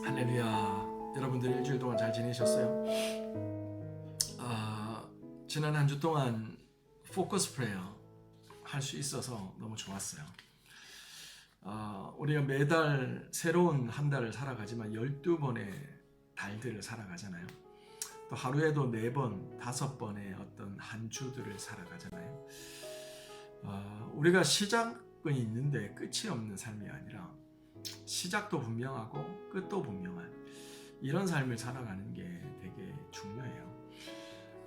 할렐루야. 여러분들 일주일 동안 잘 지내셨어요? 지난 한 주 동안 포커스 프레이어 할 수 있어서 너무 좋았어요. 우리가 매달 새로운 한 달을 살아가지만 12번의 달들을 살아가잖아요. 또 하루에도 4번, 5번의 어떤 한 주들을 살아가잖아요. 우리가 시작은 있는데 끝이 없는 삶이 아니라 시작도 분명하고 끝도 분명한 이런 삶을 살아가는 게 되게 중요해요.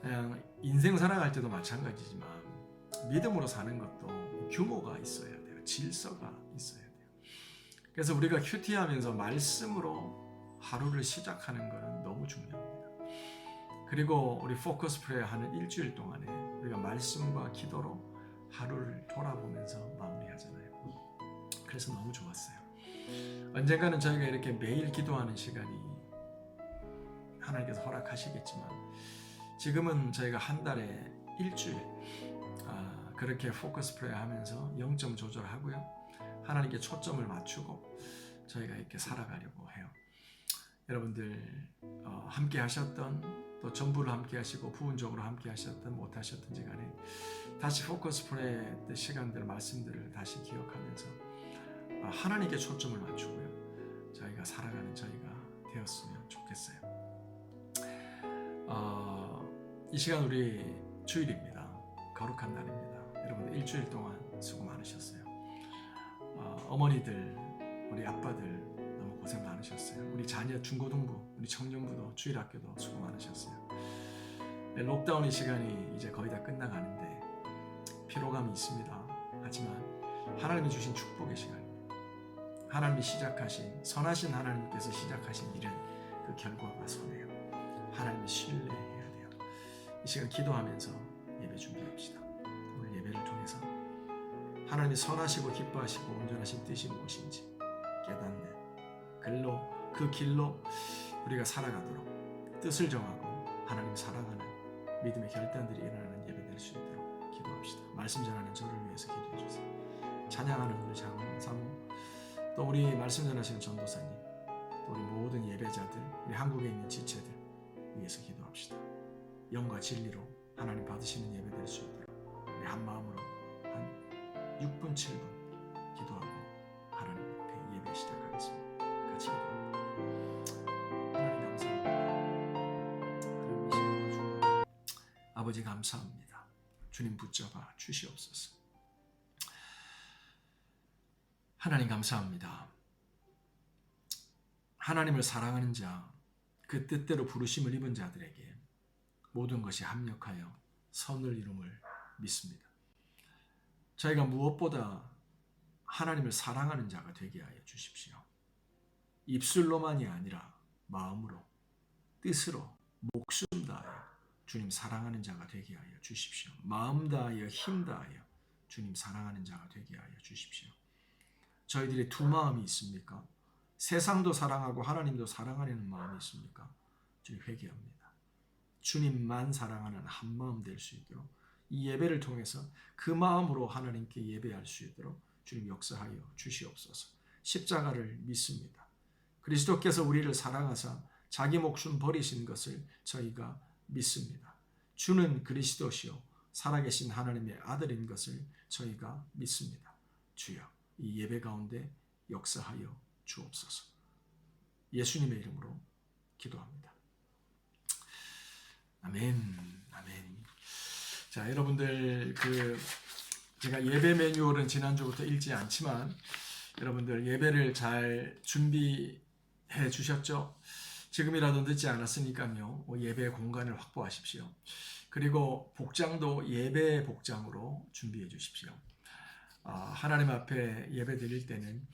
그냥 인생 살아갈 때도 마찬가지지만 믿음으로 사는 것도 규모가 있어야 돼요. 질서가 있어야 돼요. 그래서 우리가 큐티하면서 말씀으로 하루를 시작하는 것은 너무 중요합니다. 그리고 우리 포커스 프레이어 하는 일주일 동안에 우리가 말씀과 기도로 하루를 돌아보면서 마무리하잖아요. 그래서 너무 좋았어요. 언젠가는 저희가 이렇게 매일 기도하는 시간이 하나님께서 허락하시겠지만 지금은 저희가 한 달에 일주일 그렇게 포커스 프레이어 하면서 0점 조절하고요. 하나님께 초점을 맞추고 저희가 이렇게 살아가려고 해요. 여러분들 함께 하셨던 또 전부를 함께 하시고 부분적으로 함께 하셨던 못 하셨던지 간에 다시 포커스 프레이어 시간들 말씀들을 다시 기억하면서 하나님께 초점을 맞추고요. 저희가 살아가는 저희가 되었으면 좋겠어요. 이 시간 우리 주일입니다. 거룩한 날입니다. 여러분 일주일 동안 수고 많으셨어요. 어머니들, 우리 아빠들 너무 고생 많으셨어요. 우리 자녀 중고등부, 우리 청년부도 주일학교도 수고 많으셨어요. 록다운의 시간이 이제 거의 다 끝나가는데 피로감이 있습니다. 하지만 하나님이 주신 축복의 시간입니다. 하나님이 시작하신 선하신 하나님께서 시작하신 일은 그 결과가 선해요. 하나님을 신뢰해야 돼요. 이 시간 기도하면서 예배 준비합시다. 오늘 예배를 통해서 하나님이 선하시고 기뻐하시고 온전하신 뜻이 무엇인지 깨닫는 그 길로 우리가 살아가도록 뜻을 정하고 하나님 살아가는 믿음의 결단들이 일어나는 예배 될 수 있도록 기도합시다. 말씀 전하는 저를 위해서 기도해 주세요. 찬양하는 우리 장로 사모 또 우리 말씀 전하시는 전도사님 또 우리 모든 예배자들 우리 한국에 있는 지체들 위해서 기도합시다. 영과 진리로 하나님 받으시는 예배 될 수 있도록 우리 한 마음으로 한 6분 7분 기도하고 하나님 앞에 예배 시작하겠습니다. 같이 기도합니다. 하나님 감사합니다. 하나님 이 시간도 주님 아버지 감사합니다. 주님 붙잡아 주시옵소서. 하나님 감사합니다. 하나님을 사랑하는 자, 그 뜻대로 부르심을 입은 자들에게 모든 것이 합력하여 선을 이룸을 믿습니다. 저희가 무엇보다 하나님을 사랑하는 자가 되게 하여 주십시오. 입술로만이 아니라 마음으로, 뜻으로, 목숨 다하여 주님 사랑하는 자가 되게 하여 주십시오. 마음 다하여 힘 다하여 주님 사랑하는 자가 되게 하여 주십시오. 저희들이 두 마음이 있습니까? 세상도 사랑하고 하나님도 사랑하려는 마음이 있습니까? 주님 회개합니다. 주님만 사랑하는 한 마음 될 수 있도록 이 예배를 통해서 그 마음으로 하나님께 예배할 수 있도록 주님 역사하여 주시옵소서. 십자가를 믿습니다. 그리스도께서 우리를 사랑하사 자기 목숨 버리신 것을 저희가 믿습니다. 주는 그리스도시요 살아계신 하나님의 아들인 것을 저희가 믿습니다. 주여 이 예배 가운데 역사하여 주옵소서. 예수님의 이름으로 기도합니다. 아멘. 아멘. 자, 여러분들 제가 예배 매뉴얼은 지난주부터 읽지 않지만 여러분들 예배를 잘 준비해 주셨죠? 지금이라도 늦지 않았으니까요. 예배 공간을 확보하십시오. 그리고 복장도 예배 복장으로 준비해 주십시오. 하나님 앞에 예배 드릴 때는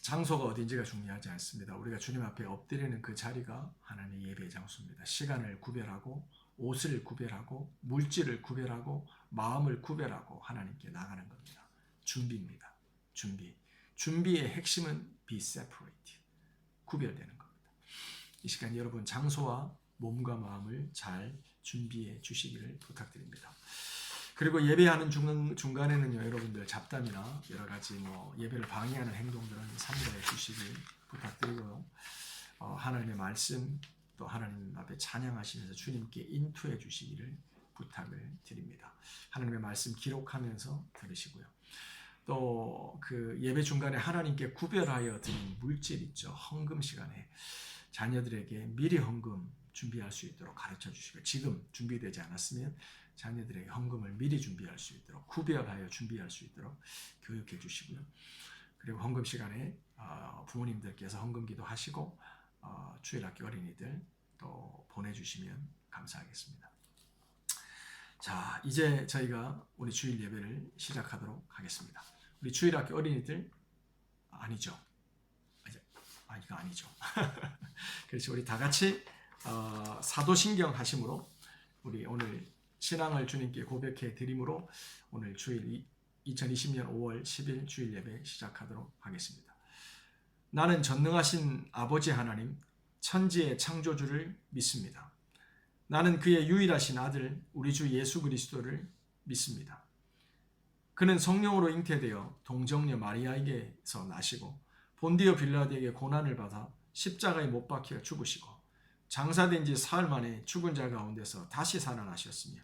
장소가 어딘지가 중요하지 않습니다. 우리가 주님 앞에 엎드리는 그 자리가 하나님의 예배의 장소입니다. 시간을 구별하고 옷을 구별하고 물질을 구별하고 마음을 구별하고 하나님께 나가는 겁니다. 준비입니다. 준비의 핵심은 be separate. 구별되는 겁니다. 이 시간 여러분 장소와 몸과 마음을 잘 준비해 주시기를 부탁드립니다. 그리고 예배하는 중간에는요, 여러분들 잡담이나 여러 가지 예배를 방해하는 행동들은 삼가해 주시길 부탁드리고요. 하나님의 말씀 또 하나님 앞에 찬양하시면서 주님께 인투해 주시기를 부탁을 드립니다. 하나님의 말씀 기록하면서 들으시고요. 또 그 예배 중간에 하나님께 구별하여 드린 물질 있죠. 헌금 시간에 자녀들에게 미리 헌금 준비할 수 있도록 가르쳐 주시고, 지금 준비되지 않았으면 자녀들에게 헌금을 미리 준비할 수 있도록, 구별하여 준비할 수 있도록 교육해 주시고요. 그리고 헌금 시간에 부모님들께서 헌금 기도하시고 주일학교 어린이들 또 보내주시면 감사하겠습니다. 자, 이제 저희가 우리 주일 예배를 시작하도록 하겠습니다. 우리 주일학교 어린이들 아니죠? 이거 아니죠. 그렇죠. 우리 다 같이 사도신경 하심으로 우리 오늘 신앙을 주님께 고백해 드림으로 오늘 주일 2020년 5월 10일 주일 예배 시작하도록 하겠습니다. 나는 전능하신 아버지 하나님, 천지의 창조주를 믿습니다. 나는 그의 유일하신 아들 우리 주 예수 그리스도를 믿습니다. 그는 성령으로 잉태되어 동정녀 마리아에게서 나시고 본디오 빌라도에게 고난을 받아 십자가에 못 박혀 죽으시고 장사된 지 사흘 만에 죽은 자 가운데서 다시 살아나셨으며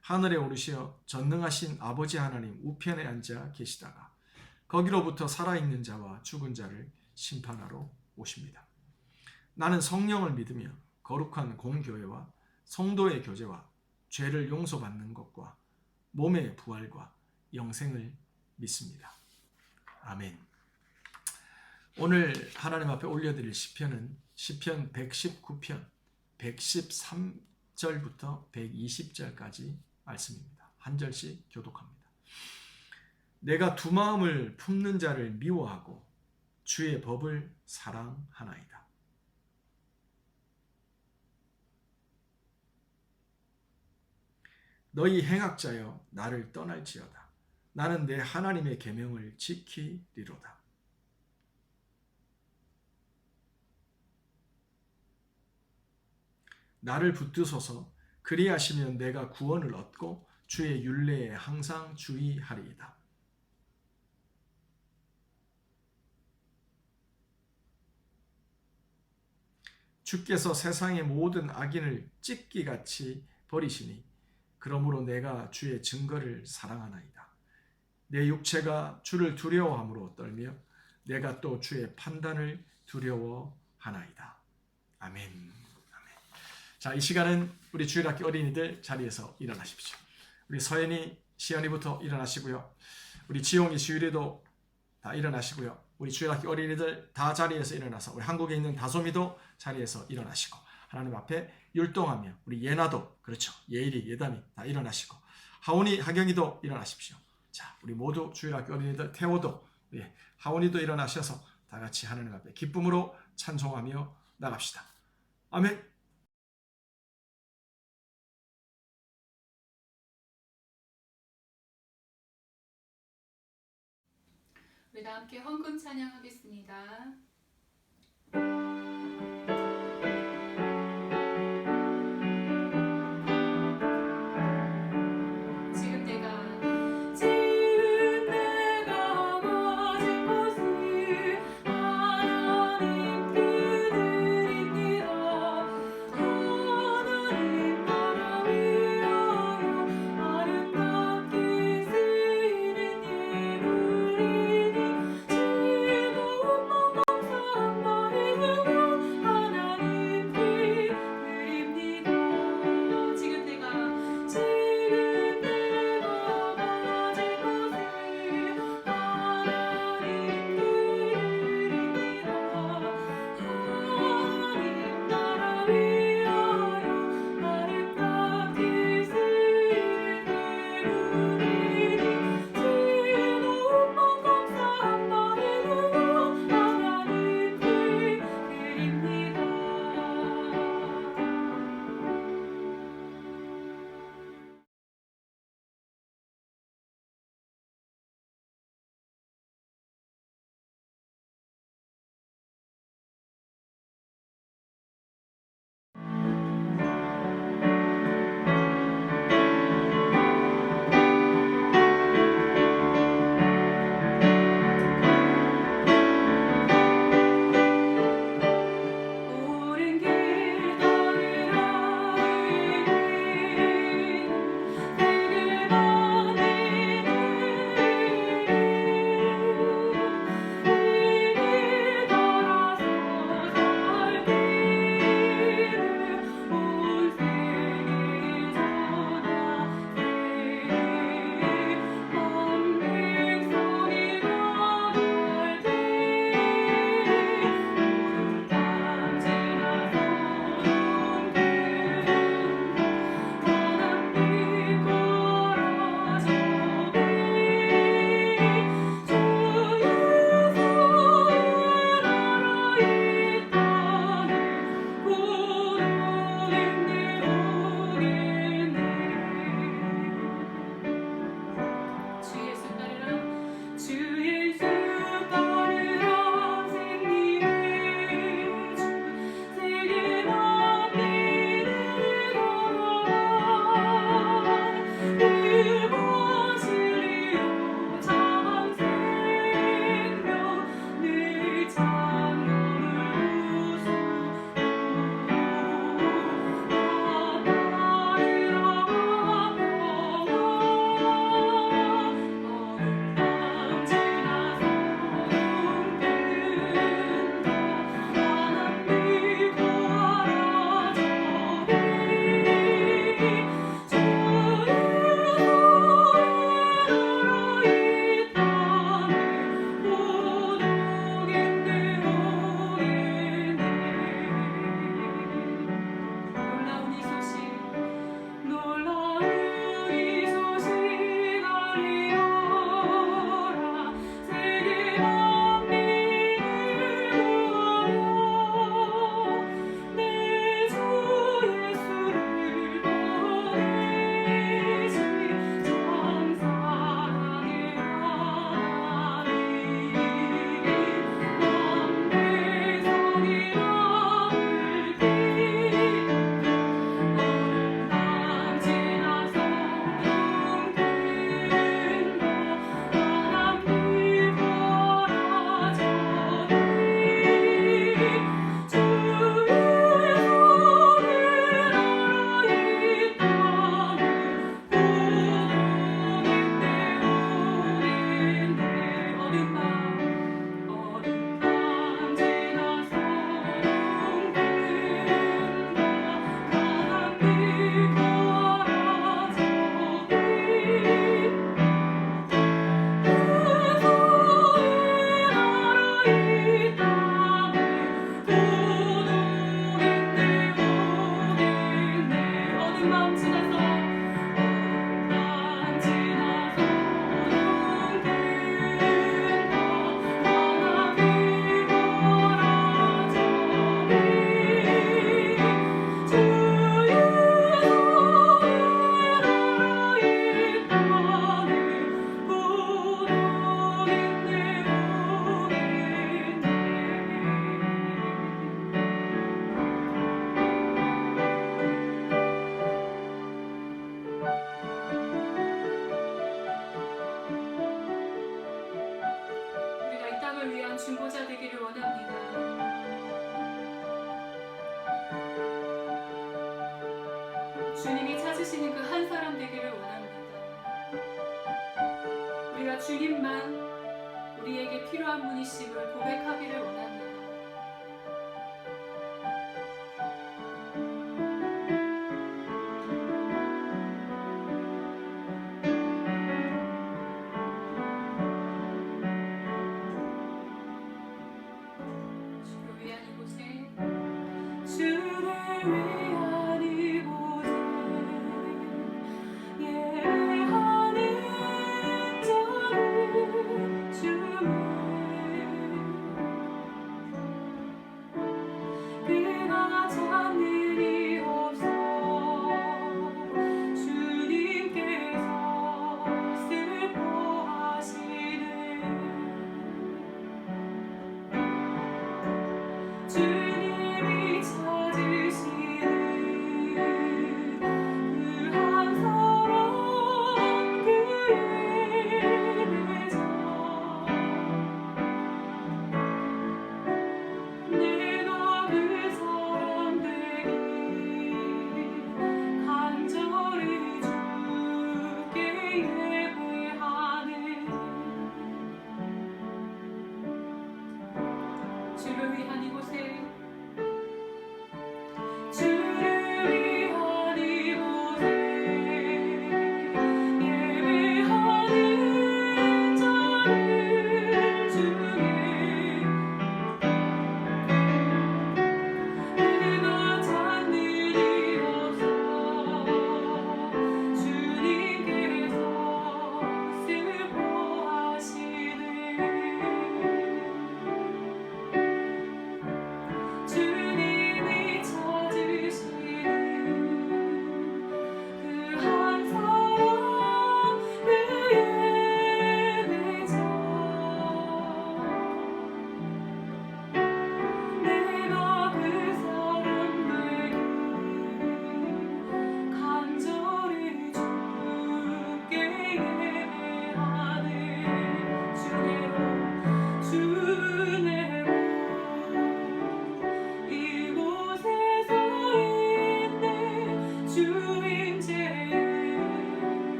하늘에 오르시어 전능하신 아버지 하나님 우편에 앉아 계시다가 거기로부터 살아있는 자와 죽은 자를 심판하러 오십니다. 나는 성령을 믿으며 거룩한 공교회와 성도의 교제와 죄를 용서받는 것과 몸의 부활과 영생을 믿습니다. 아멘. 오늘 하나님 앞에 올려드릴 시편은 시편 119편 113절부터 120절까지 말씀입니다. 한 절씩 교독합니다. 내가 두 마음을 품는 자를 미워하고 주의 법을 사랑하나이다. 너희 행악자여 나를 떠날지어다. 나는 내 하나님의 계명을 지키리로다. 나를 붙드소서. 그리하시면 내가 구원을 얻고 주의 율례에 항상 주의하리이다. 주께서 세상의 모든 악인을 찢기같이 버리시니 그러므로 내가 주의 증거를 사랑하나이다. 내 육체가 주를 두려워함으로 떨며 내가 또 주의 판단을 두려워하나이다. 아멘. 자, 이 시간은 우리 주일학교 어린이들 자리에서 일어나십시오. 우리 서연이, 시연이부터 일어나시고요. 우리 지용이, 지율이도 다 일어나시고요. 우리 주일학교 어린이들 다 자리에서 일어나서 우리 한국에 있는 다솜이도 자리에서 일어나시고 하나님 앞에 율동하며 우리 예나도, 그렇죠, 예일이, 예담이 다 일어나시고 하온이, 하경이도 일어나십시오. 자, 우리 모두 주일학교 어린이들, 태호도, 하온이도 일어나셔서 다 같이 하나님 앞에 기쁨으로 찬송하며 나갑시다. 아멘. 우리 다 함께 헌금 찬양하겠습니다. 사람을 위한 중보자 되기를 원합니다. 주님이 찾으시는 그 한 사람 되기를 원합니다. 우리가 주님만 우리에게 필요한 분이심을 고백하기를 원합니다. 주를 위한 이곳에 주를 위한 이곳에 예배하는 자를 주의 그가 찾는 이 없어 주님께서 슬퍼하시네 주님이 찾으시는 그 한 사람 그의 대장 내가 그 사람 되길 간절히 주께 예배하네 주를 위한 이곳에 주를 위한 이곳에 예배하는 자를 주에 그가 찾는 이 없어 주님께서 슬퍼하시네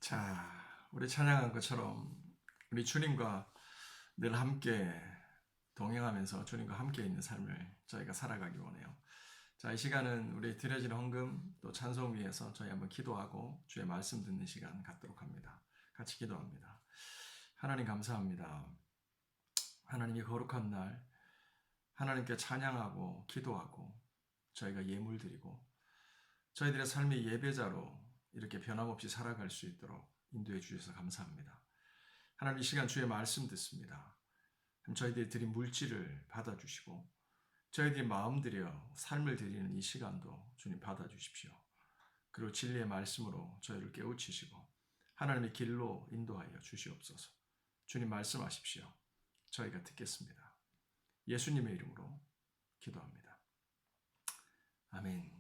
자, 우리 찬양한 것처럼 우리 주님과 늘 함께 동행하면서 주님과 함께 있는 삶을 저희가 살아가기 원해요. 자, 이 시간은 우리 드려진 헌금 또 찬송 위해서 저희 한번 기도하고 주의 말씀 듣는 시간 갖도록 합니다. 같이 기도합니다. 하나님 감사합니다. 하나님이 거룩한 날 하나님께 찬양하고 기도하고 저희가 예물 드리고 저희들의 삶의 예배자로 이렇게 변함없이 살아갈 수 있도록 인도해 주셔서 감사합니다. 하나님 이 시간 주의 말씀 듣습니다. 저희들이 드린 물질을 받아주시고 저희들이 마음 들여 삶을 드리는 이 시간도 주님 받아주십시오. 그리고 진리의 말씀으로 저희를 깨우치시고 하나님의 길로 인도하여 주시옵소서. 주님 말씀하십시오. 저희가 듣겠습니다. 예수님의 이름으로 기도합니다. 아멘.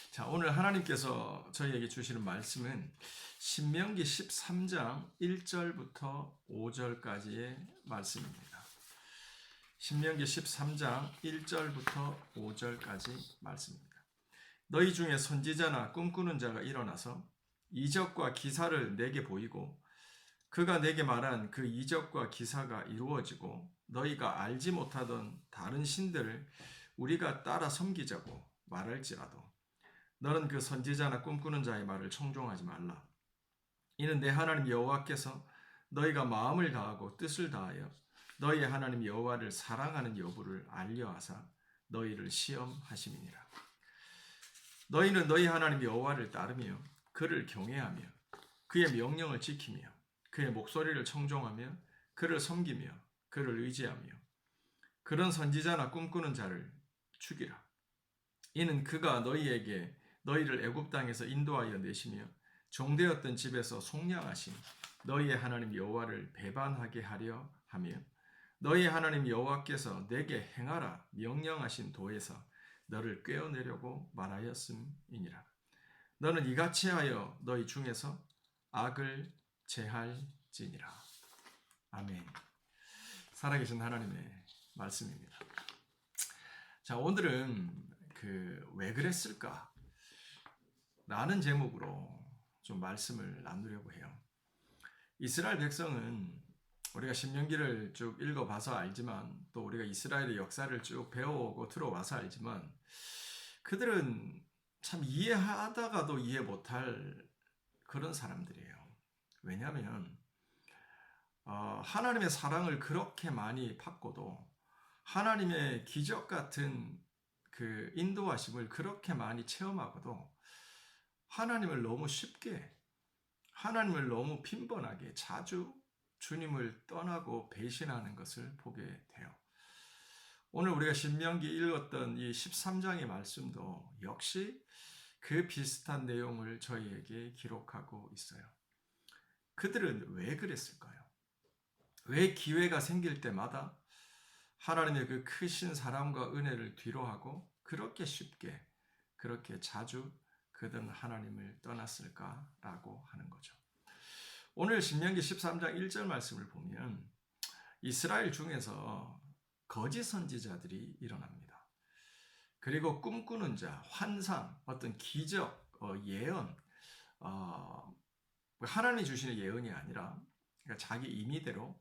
자, 오늘 하나님께서 저희에게 주시는 말씀은 신명기 13장 1절부터 5절까지의 말씀입니다. 신명기 13장 1절부터 5절까지 말씀입니다. 너희 중에 선지자나 꿈꾸는 자가 일어나서 이적과 기사를 내게 보이고 그가 내게 말한 그 이적과 기사가 이루어지고 너희가 알지 못하던 다른 신들을 우리가 따라 섬기자고 말할지라도 너는 그 선지자나 꿈꾸는 자의 말을 청종하지 말라. 이는 내 하나님 여호와께서 너희가 마음을 다하고 뜻을 다하여 너희의 하나님 여호와를 사랑하는 여부를 알려하사 너희를 시험하심이니라. 너희는 너희 하나님 여호와를 따르며 그를 경외하며 그의 명령을 지키며 그의 목소리를 청종하며 그를 섬기며 그를 의지하며 그런 선지자나 꿈꾸는 자를 죽이라. 이는 그가 너희에게 너희를 애굽 땅에서 인도하여 내시며 종되었던 집에서 속량하신 너희의 하나님 여호와를 배반하게 하려 하며 너희의 하나님 여호와께서 내게 행하라 명령하신 도에서 너를 꿰어내려고 말하였음이니라. 너는 이같이 하여 너희 중에서 악을 제할지니라. 아멘. 살아계신 하나님의 말씀입니다. 자, 오늘은 왜 그랬을까? 라는 제목으로 좀 말씀을 나누려고 해요. 이스라엘 백성은 우리가 신명기를 쭉 읽어봐서 알지만 또 우리가 이스라엘의 역사를 쭉 배워오고 들어와서 알지만 그들은 참 이해하다가도 이해 못할 그런 사람들이에요. 왜냐하면 하나님의 사랑을 그렇게 많이 받고도 하나님의 기적 같은 그 인도하심을 그렇게 많이 체험하고도 하나님을 너무 쉽게, 하나님을 너무 빈번하게 자주 주님을 떠나고 배신하는 것을 보게 돼요. 오늘 우리가 신명기 읽었던 이 13장의 말씀도 역시 그 비슷한 내용을 저희에게 기록하고 있어요. 그들은 왜 그랬을까요? 왜 기회가 생길 때마다 하나님의 그 크신 사랑과 은혜를 뒤로하고 그렇게 쉽게, 그렇게 자주 그들은 하나님을 떠났을까라고 하는 거죠. 오늘 신명기 13장 1절 말씀을 보면 이스라엘 중에서 거짓 선지자들이 일어납니다. 그리고 꿈꾸는 자, 환상, 어떤 기적, 예언, 하나님이 주시는 예언이 아니라 그러니까 자기 임의대로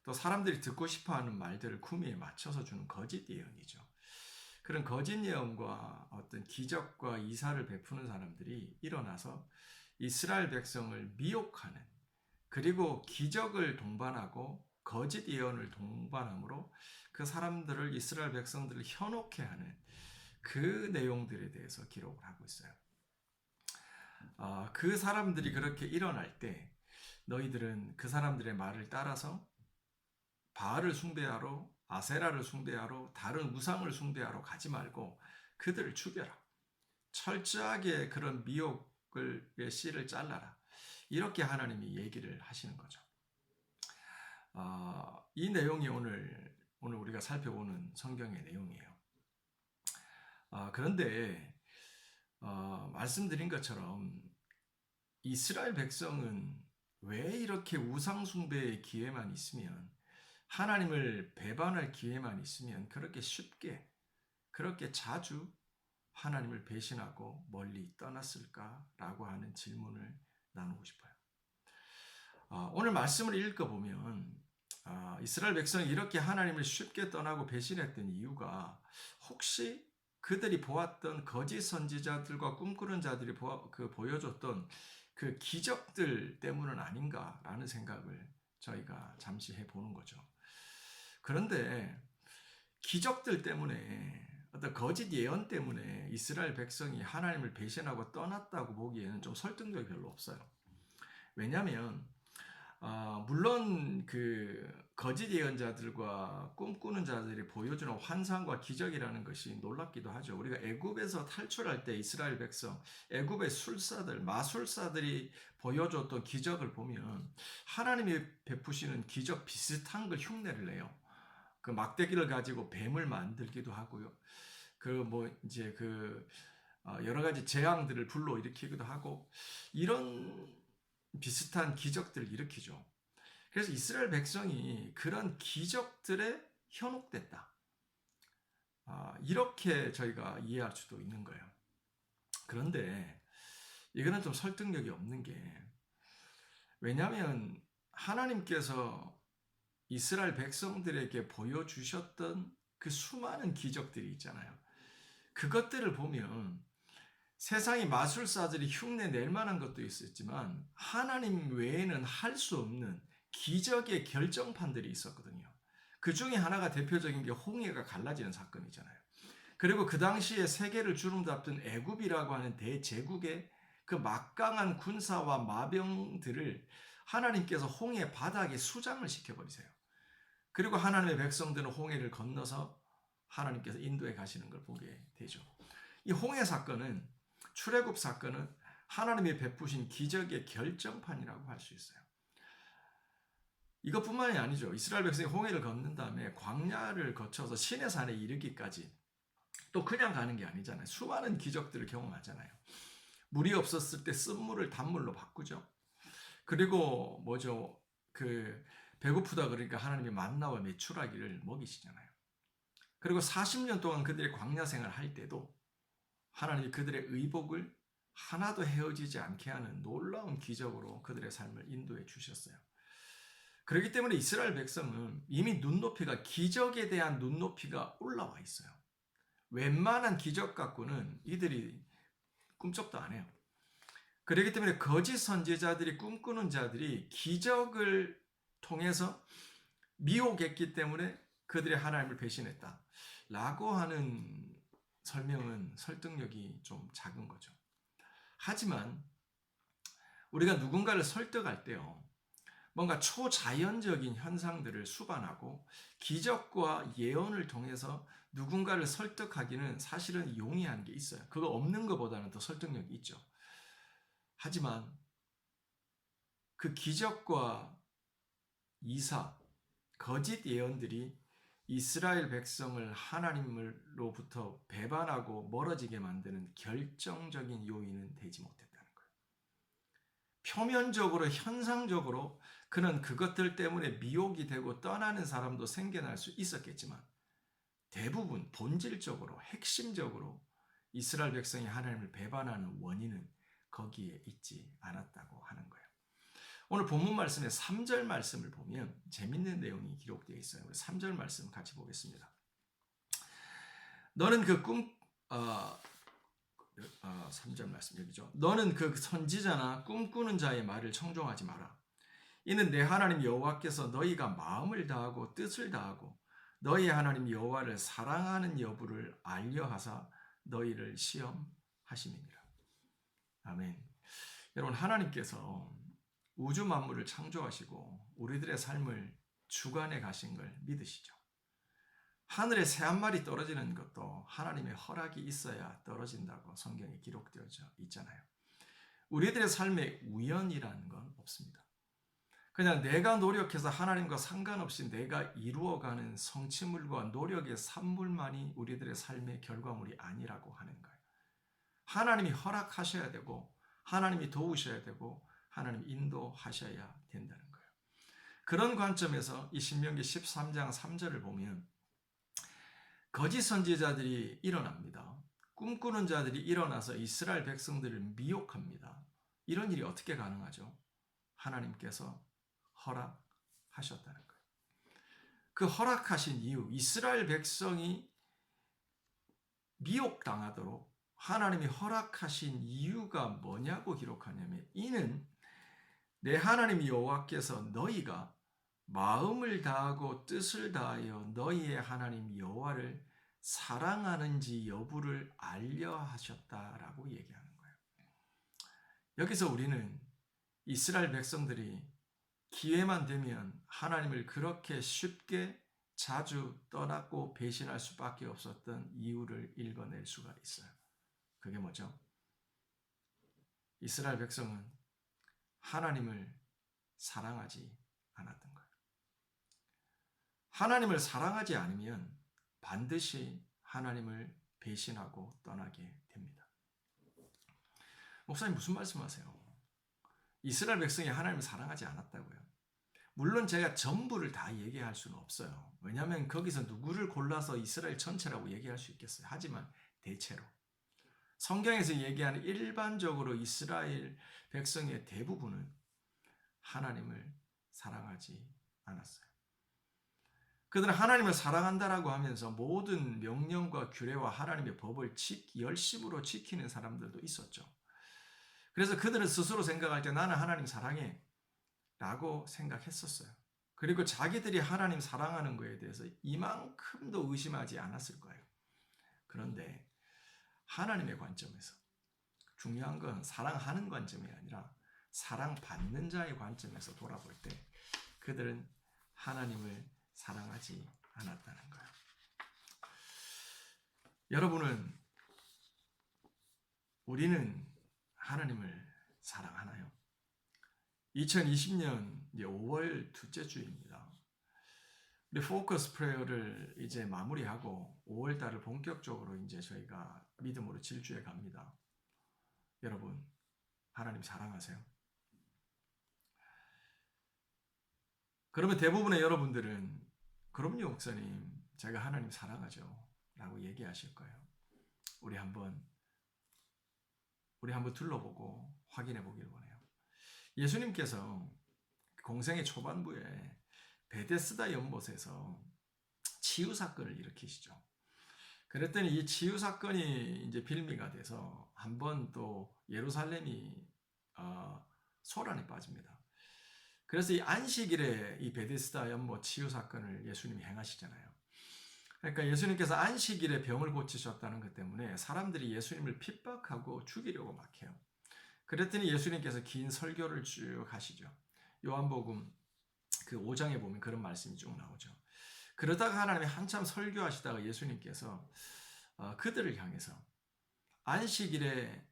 또 사람들이 듣고 싶어하는 말들을 구미에 맞춰서 주는 거짓 예언이죠. 그런 거짓 예언과 어떤 기적과 이사를 베푸는 사람들이 일어나서 이스라엘 백성을 미혹하는, 그리고 기적을 동반하고 거짓 예언을 동반함으로 그 사람들을, 이스라엘 백성들을 현혹해 하는 그 내용들에 대해서 기록을 하고 있어요. 그 사람들이 그렇게 일어날 때 너희들은 그 사람들의 말을 따라서 바알을 숭배하러, 아세라를 숭배하러, 다른 우상을 숭배하러 가지 말고 그들을 죽여라. 철저하게 그런 미혹의 씨를 잘라라. 이렇게 하나님이 얘기를 하시는 거죠. 이 내용이 오늘 우리가 살펴보는 성경의 내용이에요. 그런데 말씀드린 것처럼 이스라엘 백성은 왜 이렇게 우상 숭배의 기회만 있으면, 하나님을 배반할 기회만 있으면 그렇게 쉽게, 그렇게 자주 하나님을 배신하고 멀리 떠났을까라고 하는 질문을 나누고 싶어요. 오늘 말씀을 읽어보면 이스라엘 백성이 이렇게 하나님을 쉽게 떠나고 배신했던 이유가 혹시 그들이 보았던 거짓 선지자들과 꿈꾸는 자들이 보여줬던 그 기적들 때문은 아닌가라는 생각을 저희가 잠시 해보는 거죠. 그런데 기적들 때문에 어떤 거짓 예언 때문에 이스라엘 백성이 하나님을 배신하고 떠났다고 보기에는 좀 설득력이 별로 없어요. 왜냐하면 물론 그 거짓 예언자들과 꿈꾸는 자들이 보여주는 환상과 기적이라는 것이 놀랍기도 하죠. 우리가 애굽에서 탈출할 때 이스라엘 백성, 애굽의 술사들, 마술사들이 보여줬던 기적을 보면 하나님이 베푸시는 기적 비슷한 걸 흉내를 내요. 그 막대기를 가지고 뱀을 만들기도 하고요. 여러 가지 재앙들을 불러일으키기도 하고 이런 비슷한 기적들을 일으키죠. 그래서 이스라엘 백성이 그런 기적들에 현혹됐다. 이렇게 저희가 이해할 수도 있는 거예요. 그런데 이거는 좀 설득력이 없는 게 왜냐하면 하나님께서 이스라엘 백성들에게 보여주셨던 그 수많은 기적들이 있잖아요. 그것들을 보면 세상의 마술사들이 흉내 낼 만한 것도 있었지만 하나님 외에는 할 수 없는 기적의 결정판들이 있었거든요. 그 중에 하나가 대표적인 게 홍해가 갈라지는 사건이잖아요. 그리고 그 당시에 세계를 주름잡던 애굽이라고 하는 대제국의 그 막강한 군사와 마병들을 하나님께서 홍해 바닥에 수장을 시켜버리세요. 그리고 하나님의 백성들은 홍해를 건너서 하나님께서 인도에 가시는 걸 보게 되죠. 이 홍해 사건은 출애굽 사건은 하나님이 베푸신 기적의 결정판이라고 할 수 있어요. 이것뿐만이 아니죠. 이스라엘 백성이 홍해를 걷는 다음에 광야를 거쳐서 시내산에 이르기까지 또 그냥 가는 게 아니잖아요. 수많은 기적들을 경험하잖아요. 물이 없었을 때 쓴물을 단물로 바꾸죠. 그리고 배고프다 그러니까 하나님이 만나와 메추라기를 먹이시잖아요. 그리고 40년 동안 그들의 광야 생활을 할 때도 하나님이 그들의 의복을 하나도 헤어지지 않게 하는 놀라운 기적으로 그들의 삶을 인도해 주셨어요. 그렇기 때문에 이스라엘 백성은 이미 눈높이가 기적에 대한 눈높이가 올라와 있어요. 웬만한 기적 갖고는 이들이 꿈쩍도 안 해요. 그렇기 때문에 거짓 선지자들이 꿈꾸는 자들이 기적을 통해서 미혹했기 때문에 그들의 하나님을 배신했다. 라고 하는 설명은 설득력이 좀 작은 거죠. 하지만 우리가 누군가를 설득할 때요. 뭔가 초자연적인 현상들을 수반하고 기적과 예언을 통해서 누군가를 설득하기는 사실은 용이한 게 있어요. 그거 없는 것보다는 더 설득력이 있죠. 하지만 그 기적과 이사, 거짓 예언들이 이스라엘 백성을 하나님으로부터 배반하고 멀어지게 만드는 결정적인 요인은 되지 못했다는 거예요. 표면적으로 현상적으로 그는 그것들 때문에 미혹이 되고 떠나는 사람도 생겨날 수 있었겠지만 대부분 본질적으로 핵심적으로 이스라엘 백성이 하나님을 배반하는 원인은 거기에 있지 않았다고 하는 거예요. 오늘 본문 말씀의 3절 말씀을 보면 재밌는 내용이 기록되어 있어요. 우리 3절 말씀 같이 보겠습니다. 너는 3절 말씀 여기죠. 너는 그 선지자나 꿈꾸는 자의 말을 청종하지 마라. 이는 내 하나님 여호와께서 너희가 마음을 다하고 뜻을 다하고 너희 하나님 여호와를 사랑하는 여부를 알려하사 너희를 시험하심이니라. 아멘. 여러분, 하나님께서 우주 만물을 창조하시고 우리들의 삶을 주관해 가신 걸 믿으시죠? 하늘에 새 한 마리 떨어지는 것도 하나님의 허락이 있어야 떨어진다고 성경에 기록되어 있잖아요. 우리들의 삶에 우연이라는 건 없습니다. 그냥 내가 노력해서 하나님과 상관없이 내가 이루어가는 성취물과 노력의 산물만이 우리들의 삶의 결과물이 아니라고 하는 거예요. 하나님이 허락하셔야 되고 하나님이 도우셔야 되고 하나님 인도하셔야 된다는 거예요. 그런 관점에서 이 신명기 13장 3절을 보면 거짓 선지자들이 일어납니다. 꿈꾸는 자들이 일어나서 이스라엘 백성들을 미혹합니다. 이런 일이 어떻게 가능하죠? 하나님께서 허락하셨다는 거예요. 그 허락하신 이유, 이스라엘 백성이 미혹당하도록 하나님이 허락하신 이유가 뭐냐고 기록하냐면, 이는 내 하나님 여호와께서 너희가 마음을 다하고 뜻을 다하여 너희의 하나님 여호와를 사랑하는지 여부를 알려 하셨다라고 얘기하는 거예요. 여기서 우리는 이스라엘 백성들이 기회만 되면 하나님을 그렇게 쉽게 자주 떠났고 배신할 수밖에 없었던 이유를 읽어낼 수가 있어요. 그게 뭐죠? 이스라엘 백성은 하나님을 사랑하지 않았던 거예요. 하나님을 사랑하지 않으면 반드시 하나님을 배신하고 떠나게 됩니다. 목사님 무슨 말씀하세요? 이스라엘 백성이 하나님을 사랑하지 않았다고요? 물론 제가 전부를 다 얘기할 수는 없어요. 왜냐하면 거기서 누구를 골라서 이스라엘 전체라고 얘기할 수 있겠어요. 하지만 대체로 성경에서 얘기하는 일반적으로 이스라엘 백성의 대부분은 하나님을 사랑하지 않았어요. 그들은 하나님을 사랑한다라고 하면서 모든 명령과 규례와 하나님의 법을 열심으로 지키는 사람들도 있었죠. 그래서 그들은 스스로 생각할 때 나는 하나님 사랑해 라고 생각했었어요. 그리고 자기들이 하나님 사랑하는 것에 대해서 이만큼도 의심하지 않았을 거예요. 그런데 하나님의 관점에서 중요한 건 사랑하는 관점이 아니라 사랑받는 자의 관점에서 돌아볼 때 그들은 하나님을 사랑하지 않았다는 거예요. 우리는 하나님을 사랑하나요? 2020년 5월 둘째 주입니다. 우리 포커스 프레어를 이제 마무리하고 5월 달을 본격적으로 이제 저희가 믿음으로 질주해 갑니다. 여러분, 하나님 사랑하세요? 그러면 대부분의 여러분들은 그럼요, 목사님. 제가 하나님 사랑하죠. 라고 얘기하실 거예요. 우리 한번 둘러보고 확인해 보기를 원해요. 예수님께서 공생의 초반부에 베데스다 연못에서 치유 사건을 일으키시죠. 그랬더니 이 치유 사건이 이제 빌미가 돼서 한번 또 예루살렘이 소란에 빠집니다. 그래서 이 안식일에 이 베데스다 연못 치유 사건을 예수님이 행하시잖아요. 그러니까 예수님께서 안식일에 병을 고치셨다는 것 때문에 사람들이 예수님을 핍박하고 죽이려고 막 해요. 그랬더니 예수님께서 긴 설교를 쭉 하시죠. 요한복음 그 5장에 보면 그런 말씀이 쭉 나오죠. 그러다가 하나님이 한참 설교하시다가 예수님께서 그들을 향해서 안식일에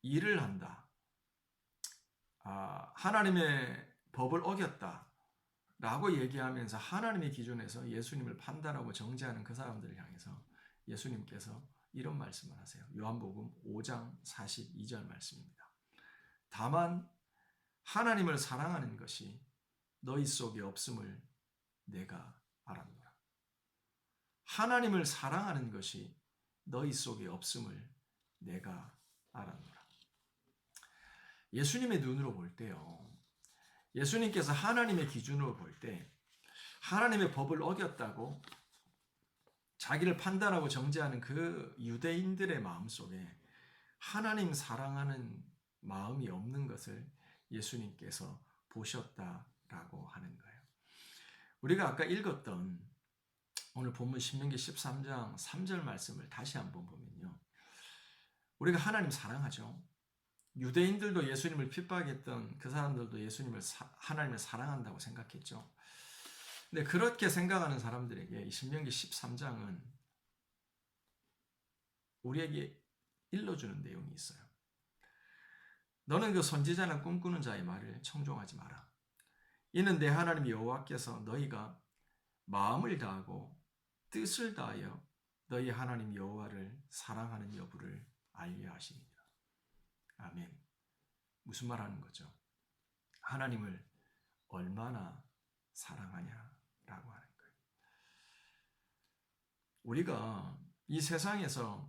일을 한다. 하나님의 법을 어겼다. 라고 얘기하면서 하나님의 기준에서 예수님을 판단하고 정죄하는 그 사람들을 향해서 예수님께서 이런 말씀을 하세요. 요한복음 5장 42절 말씀입니다. 다만 하나님을 사랑하는 것이 너희 속에 없음을 내가 알았노라. 하나님을 사랑하는 것이 너희 속에 없음을 내가 알았노라. 예수님의 눈으로 볼 때요. 예수님께서 하나님의 기준으로 볼 때 하나님의 법을 어겼다고 자기를 판단하고 정죄하는 그 유대인들의 마음속에 하나님 사랑하는 마음이 없는 것을 예수님께서 보셨다라고 하는 거예요. 우리가 아까 읽었던 오늘 본문 신명기 13장 3절 말씀을 다시 한번 보면요. 우리가 하나님 사랑하죠. 유대인들도 예수님을 핍박했던 그 사람들도 하나님을 사랑한다고 생각했죠. 근데 그렇게 생각하는 사람들에게 이 신명기 13장은 우리에게 일러주는 내용이 있어요. 너는 그 선지자나 꿈꾸는 자의 말을 청종하지 마라. 이는 내 하나님 여호와께서 너희가 마음을 다하고 뜻을 다하여 너희 하나님 여호와를 사랑하는 여부를 알려 하시니라. 아멘. 무슨 말 하는 거죠? 하나님을 얼마나 사랑하냐라고 하는 거예요. 우리가 이 세상에서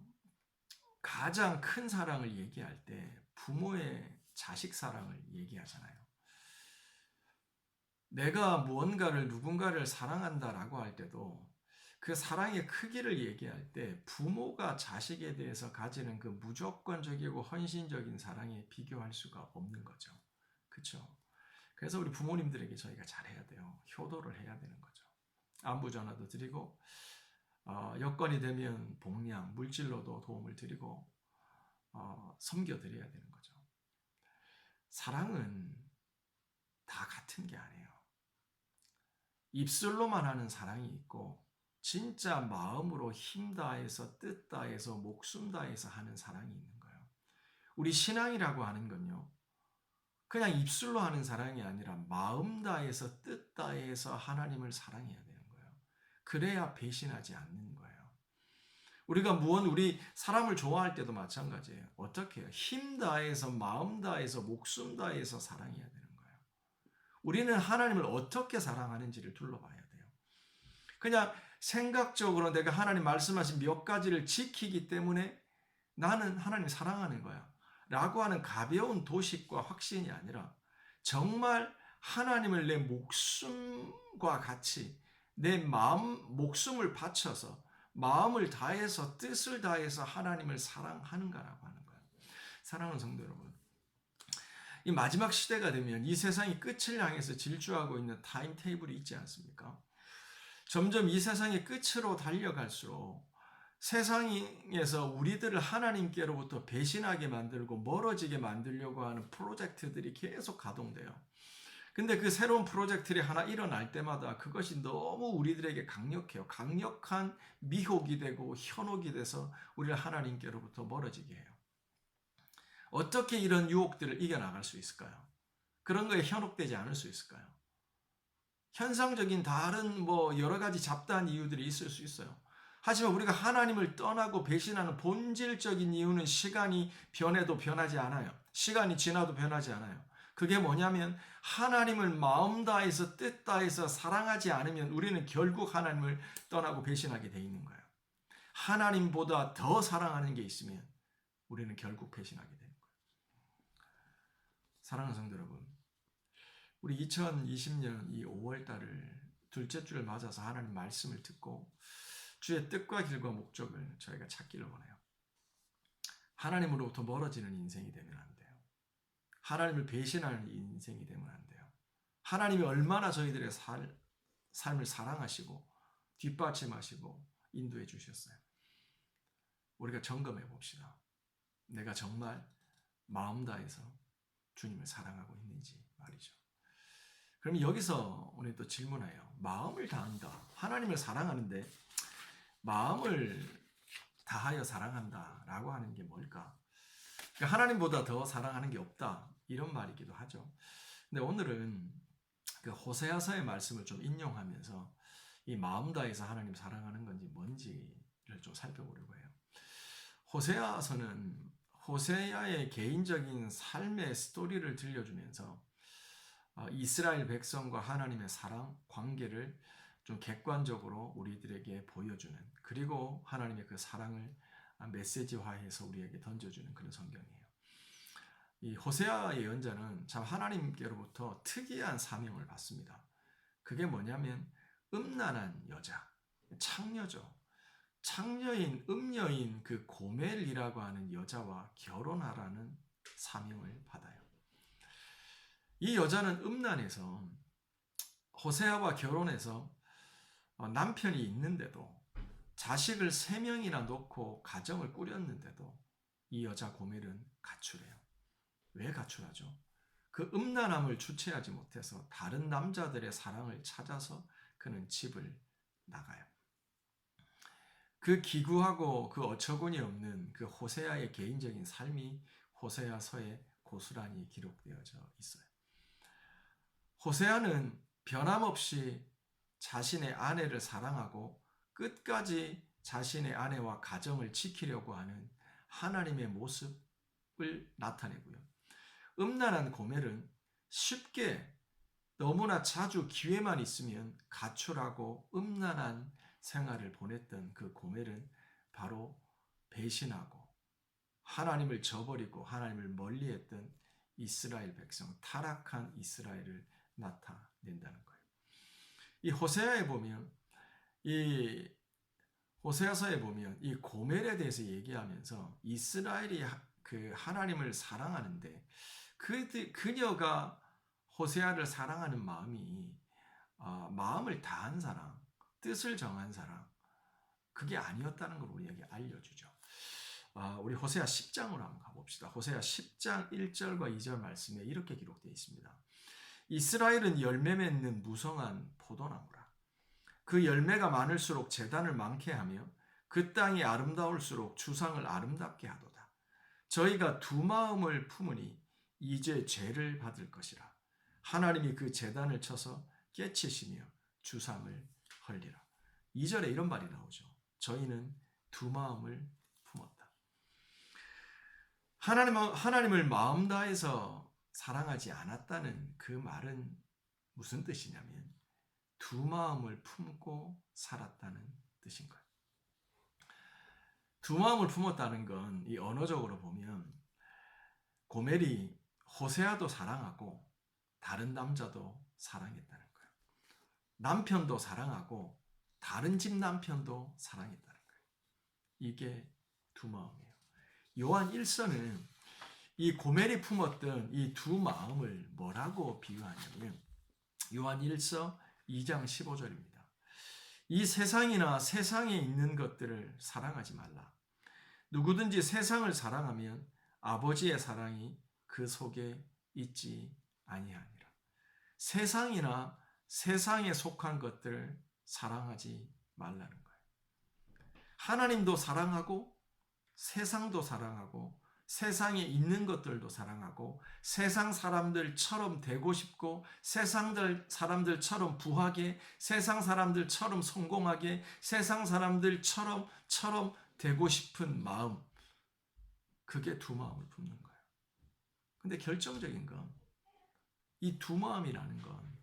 가장 큰 사랑을 얘기할 때 부모의 자식 사랑을 얘기하잖아요. 내가 무언가를 누군가를 사랑한다라고 할 때도 그 사랑의 크기를 얘기할 때 부모가 자식에 대해서 가지는 그 무조건적이고 헌신적인 사랑에 비교할 수가 없는 거죠. 그렇죠? 그래서 우리 부모님들에게 저희가 잘해야 돼요. 효도를 해야 되는 거죠. 안부 전화도 드리고 여건이 되면 봉양, 물질로도 도움을 드리고 섬겨드려야 되는 거죠. 사랑은 다 같은 게 아니에요. 입술로만 하는 사랑이 있고 진짜 마음으로 힘 다해서 뜻 다해서 목숨 다해서 하는 사랑이 있는 거예요. 우리 신앙이라고 하는 건요. 그냥 입술로 하는 사랑이 아니라 마음 다해서 뜻 다해서 하나님을 사랑해야 되는 거예요. 그래야 배신하지 않는 거예요. 우리가 우리 사람을 좋아할 때도 마찬가지예요. 어떻게 해요? 힘 다해서 마음 다해서 목숨 다해서 사랑해야 되는 거예요. 우리는 하나님을 어떻게 사랑하는지를 둘러봐야 돼요. 그냥 생각적으로 내가 하나님 말씀하신 몇 가지를 지키기 때문에 나는 하나님을 사랑하는 거야 라고 하는 가벼운 도식과 확신이 아니라 정말 하나님을 내 목숨과 같이 내 목숨을 바쳐서 마음을 다해서 뜻을 다해서 하나님을 사랑하는가라고 하는 거예요. 사랑하는 성도 여러분, 이 마지막 시대가 되면 이 세상이 끝을 향해서 질주하고 있는 타임 테이블이 있지 않습니까? 점점 이 세상의 끝으로 달려갈수록 세상에서 우리들을 하나님께로부터 배신하게 만들고 멀어지게 만들려고 하는 프로젝트들이 계속 가동돼요. 근데 그 새로운 프로젝트들이 하나 일어날 때마다 그것이 너무 우리들에게 강력해요. 강력한 미혹이 되고 현혹이 돼서 우리를 하나님께로부터 멀어지게 해요. 어떻게 이런 유혹들을 이겨나갈 수 있을까요? 그런 거에 현혹되지 않을 수 있을까요? 현상적인 다른 여러 가지 잡다한 이유들이 있을 수 있어요. 하지만 우리가 하나님을 떠나고 배신하는 본질적인 이유는 시간이 변해도 변하지 않아요. 시간이 지나도 변하지 않아요. 그게 뭐냐면 하나님을 마음 다해서 뜻 다해서 사랑하지 않으면 우리는 결국 하나님을 떠나고 배신하게 돼 있는 거예요. 하나님보다 더 사랑하는 게 있으면 우리는 결국 배신하게 되는 거예요. 사랑하는 성도 여러분, 우리 2020년 이 5월 달을 둘째 주를 맞아서 하나님 말씀을 듣고 주의 뜻과 길과 목적을 저희가 찾기를 원해요. 하나님으로부터 멀어지는 인생이 되면 안 돼요. 하나님을 배신하는 인생이 되면 안 돼요. 하나님이 얼마나 저희들의 삶을 사랑하시고 뒷받침하시고 인도해 주셨어요. 우리가 점검해 봅시다. 내가 정말 마음 다해서 주님을 사랑하고 있는지 말이죠. 그럼 여기서 우리 또 질문해요. 마음을 다한다. 하나님을 사랑하는데 마음을 다하여 사랑한다라고 하는 게 뭘까? 그러니까 하나님보다 더 사랑하는 게 없다. 이런 말이기도 하죠. 근데 오늘은 그 호세아서의 말씀을 좀 인용하면서 이 마음 다해서 하나님 사랑하는 건지 뭔지를 좀 살펴보려고 해요. 호세아서는 호세아의 개인적인 삶의 스토리를 들려주면서 이스라엘 백성과 하나님의 사랑, 관계를 좀 객관적으로 우리들에게 보여주는, 그리고 하나님의 그 사랑을 메시지화해서 우리에게 던져주는 그런 성경이에요. 이 호세아 예언자는 참 하나님께로부터 특이한 사명을 받습니다. 그게 뭐냐면 음란한 여자, 창녀죠. 창녀인, 음녀인 그 고멜이라고 하는 여자와 결혼하라는 사명을 받아요. 이 여자는 음란해서 호세아와 결혼해서 남편이 있는데도 자식을 3명이나 놓고 가정을 꾸렸는데도 이 여자 고멜은 가출해요. 왜 가출하죠? 그 음란함을 주체하지 못해서 다른 남자들의 사랑을 찾아서 그는 집을 나가요. 그 기구하고 그 어처구니 없는 그 호세아의 개인적인 삶이 호세아서에 고스란히 기록되어져 있어요. 호세아는 변함없이 자신의 아내를 사랑하고 끝까지 자신의 아내와 가정을 지키려고 하는 하나님의 모습을 나타내고요. 음란한 고멜은 쉽게 너무나 자주 기회만 있으면 가출하고 음란한 생활을 보냈던 그 고멜은 바로 배신하고 하나님을 저버리고 하나님을 멀리했던 이스라엘 백성, 타락한 이스라엘을 나타낸다는 거예요. 이 호세아에 보면 이 호세아서에 보면 이 고멜에 대해서 얘기하면서 이스라엘이 그 하나님을 사랑하는데 그녀가 호세아를 사랑하는 마음이 마음을 다한 사랑, 뜻을 정한 사랑, 그게 아니었다는 걸 우리에게 알려주죠. 우리 호세아 10장으로 한번 가봅시다. 호세아 10장 1절과 2절 말씀에 이렇게 기록되어 있습니다. 이스라엘은 열매 맺는 무성한 포도나무라. 그 열매가 많을수록 제단을 많게 하며 그 땅이 아름다울수록 주상을 아름답게 하도다. 저희가 두 마음을 품으니 이제 죄를 받을 것이라. 하나님이 그 제단을 쳐서 깨치시며 주상을 헐리라. 2절에 이런 말이 나오죠. 저희는 두 마음을 품었다. 하나님을 마음 다해서 사랑하지 않았다는 그 말은 무슨 뜻이냐면 두 마음을 품고 살았다는 뜻인 거예요. 두 마음을 품었다는 건 이 언어적으로 보면 고멜이 호세아도 사랑하고 다른 남자도 사랑했다는 거예요. 남편도 사랑하고 다른 집 남편도 사랑했다는 거예요. 이게 두 마음이에요. 요한 1서는 이 고멜이 품었던 이 두 마음을 뭐라고 비유하냐면 요한 1서 2장 15절입니다. 이 세상이나 세상에 있는 것들을 사랑하지 말라. 누구든지 세상을 사랑하면 아버지의 사랑이 그 속에 있지 아니하니라. 세상이나 세상에 속한 것들을 사랑하지 말라는 거예요. 하나님도 사랑하고 세상도 사랑하고 세상에 있는 것들도 사랑하고 세상 사람들처럼 되고 싶고 세상 사람들처럼 부하게 세상 사람들처럼 성공하게 세상 사람들처럼 되고 싶은 마음, 그게 두 마음을 품는 거예요. 근데 결정적인 건 이 두 마음이라는 건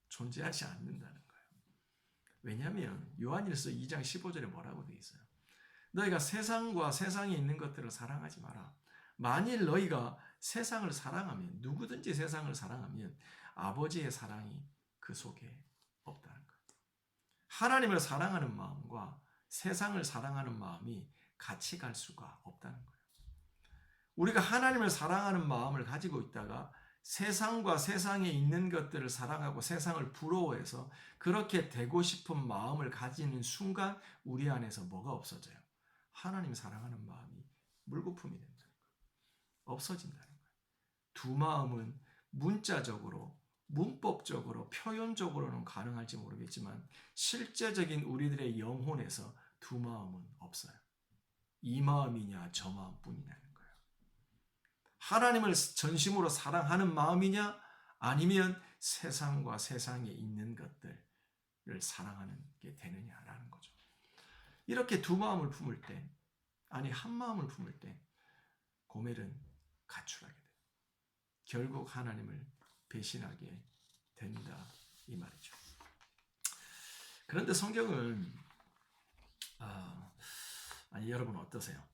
존재하지 않는다는 거예요. 왜냐하면 요한일서 2장 15절에 뭐라고 되어 있어요? 너희가 세상과 세상에 있는 것들을 사랑하지 마라. 만일 너희가 세상을 사랑하면 누구든지 세상을 사랑하면 아버지의 사랑이 그 속에 없다는 거예요. 하나님을 사랑하는 마음과 세상을 사랑하는 마음이 같이 갈 수가 없다는 거예요. 우리가 하나님을 사랑하는 마음을 가지고 있다가 세상과 세상에 있는 것들을 사랑하고 세상을 부러워해서 그렇게 되고 싶은 마음을 가지는 순간 우리 안에서 뭐가 없어져요? 하나님 사랑하는 마음이 물거품이 된다는 거예요. 없어진다는 거예요. 두 마음은 문자적으로, 문법적으로, 표현적으로는 가능할지 모르겠지만 실제적인 우리들의 영혼에서 두 마음은 없어요. 이 마음이냐 저 마음뿐이냐는 거예요. 하나님을 전심으로 사랑하는 마음이냐 아니면 세상과 세상에 있는 것들을 사랑하는 게 되느냐라는 거죠. 이렇게 두 마음을 품을 때, 아니 한 마음을 품을 때 고멜은 가출하게 돼요. 결국 하나님을 배신하게 된다 이 말이죠. 그런데 성경은 아니 여러분 어떠세요?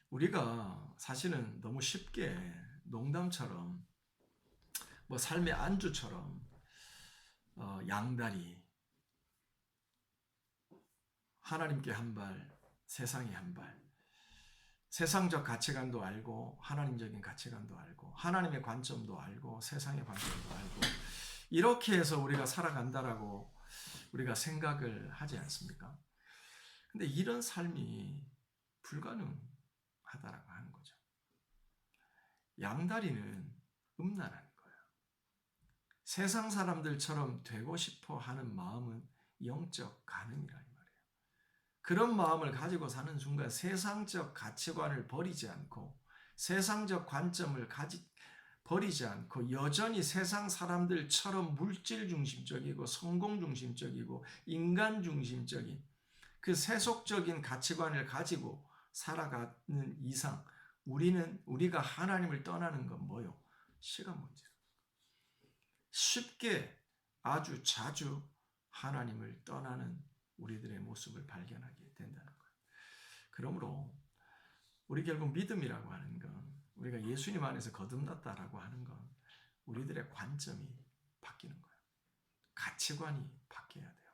우리가 사실은 너무 쉽게 농담처럼 뭐 삶의 안주처럼 양다리 하나님께 한 발, 세상에 한 발, 세상적 가치관도 알고 하나님적인 가치관도 알고 하나님의 관점도 알고 세상의 관점도 알고 이렇게 해서 우리가 살아간다라고 우리가 생각을 하지 않습니까? 근데 이런 삶이 불가능하다라고 하는 거죠. 양다리는 음란한 거예요. 세상 사람들처럼 되고 싶어 하는 마음은 영적 간음이라 이 말이에요. 그런 마음을 가지고 사는 순간 세상적 가치관을 버리지 않고 세상적 관점을 버리지 않고 여전히 세상 사람들처럼 물질 중심적이고 성공 중심적이고 인간 중심적인 그 세속적인 가치관을 가지고 살아가는 이상 우리가 하나님을 떠나는 건 뭐요? 시간 문제. 쉽게 아주 자주 하나님을 떠나는 우리들의 모습을 발견하게 된다는 거예요. 그러므로 우리 결국 믿음이라고 하는 건 우리가 예수님 안에서 거듭났다라고 하는 건 우리들의 관점이 바뀌는 거예요. 가치관이 바뀌어야 돼요.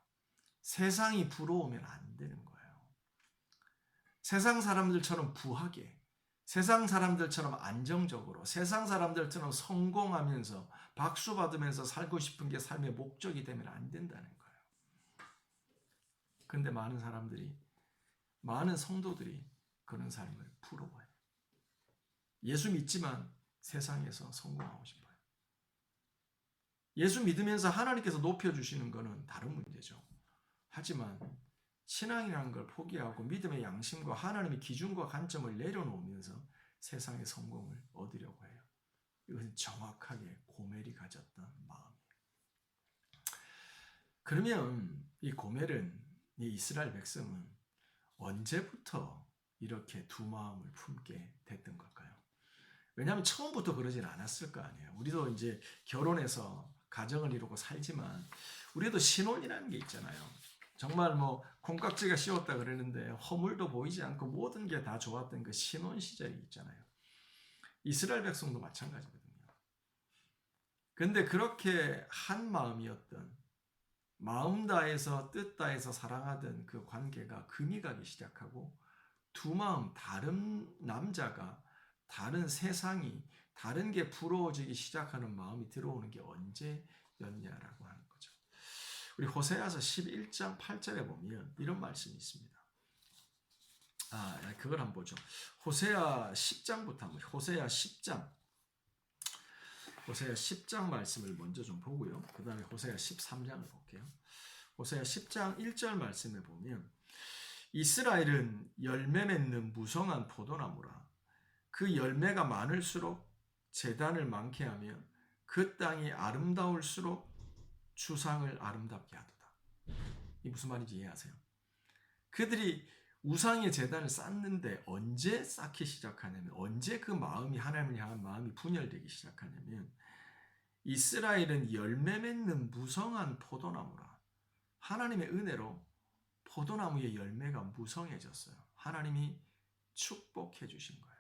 세상이 부러우면 안 되는 거예요. 세상 사람들처럼 부하게, 세상 사람들처럼 안정적으로, 세상 사람들처럼 성공하면서 박수 받으면서 살고 싶은 게 삶의 목적이 되면 안 된다는 거예요. 근데 많은 사람들이, 많은 성도들이 그런 삶을 부러워해요. 예수 믿지만 세상에서 성공하고 싶어요. 예수 믿으면서 하나님께서 높여주시는 것은 다른 문제죠. 하지만 신앙이라는 걸 포기하고 믿음의 양심과 하나님의 기준과 관점을 내려놓으면서 세상의 성공을 얻으려고 해요. 이것은 정확하게 고멜이 가졌던 마음이에요. 그러면 이 고멜은, 이 이스라엘 백성은 언제부터 이렇게 두 마음을 품게 됐던 걸까요? 왜냐하면 처음부터 그러진 않았을 거 아니에요. 우리도 이제 결혼해서 가정을 이루고 살지만 우리도 신혼이라는 게 있잖아요. 정말 뭐 콩깍지가 씌웠다 그러는데 허물도 보이지 않고 모든 게 다 좋았던 그 신혼 시절이 있잖아요. 이스라엘 백성도 마찬가지거든요. 근데 그렇게 한 마음이었던, 마음 다해서 뜻 다해서 사랑하던 그 관계가 금이 가기 시작하고 두 마음, 다른 남자가, 다른 세상이, 다른 게 부러워지기 시작하는 마음이 들어오는 게 언제였냐라고 하는 거죠. 우리 호세아서 11장 8절에 보면 이런 말씀이 있습니다. 그걸 한번 보죠. 호세아 10장부터 한번, 호세아 10장 말씀을 먼저 좀 보고요. 그 다음에 호세아 13장을 볼게요. 호세아 10장 1절 말씀에 보면 이스라엘은 열매 맺는 무성한 포도나무라. 그 열매가 많을수록 제단을 많게 하며 그 땅이 아름다울수록 주상을 아름답게 하도다. 이 무슨 말인지 이해하세요? 그들이 우상의 제단을 쌓는데 언제 쌓기 시작하냐면, 언제 그 마음이, 하나님을 향한 마음이 분열되기 시작하냐면, 이스라엘은 열매 맺는 무성한 포도나무라. 하나님의 은혜로 포도나무의 열매가 무성해졌어요. 하나님이 축복해 주신 거예요.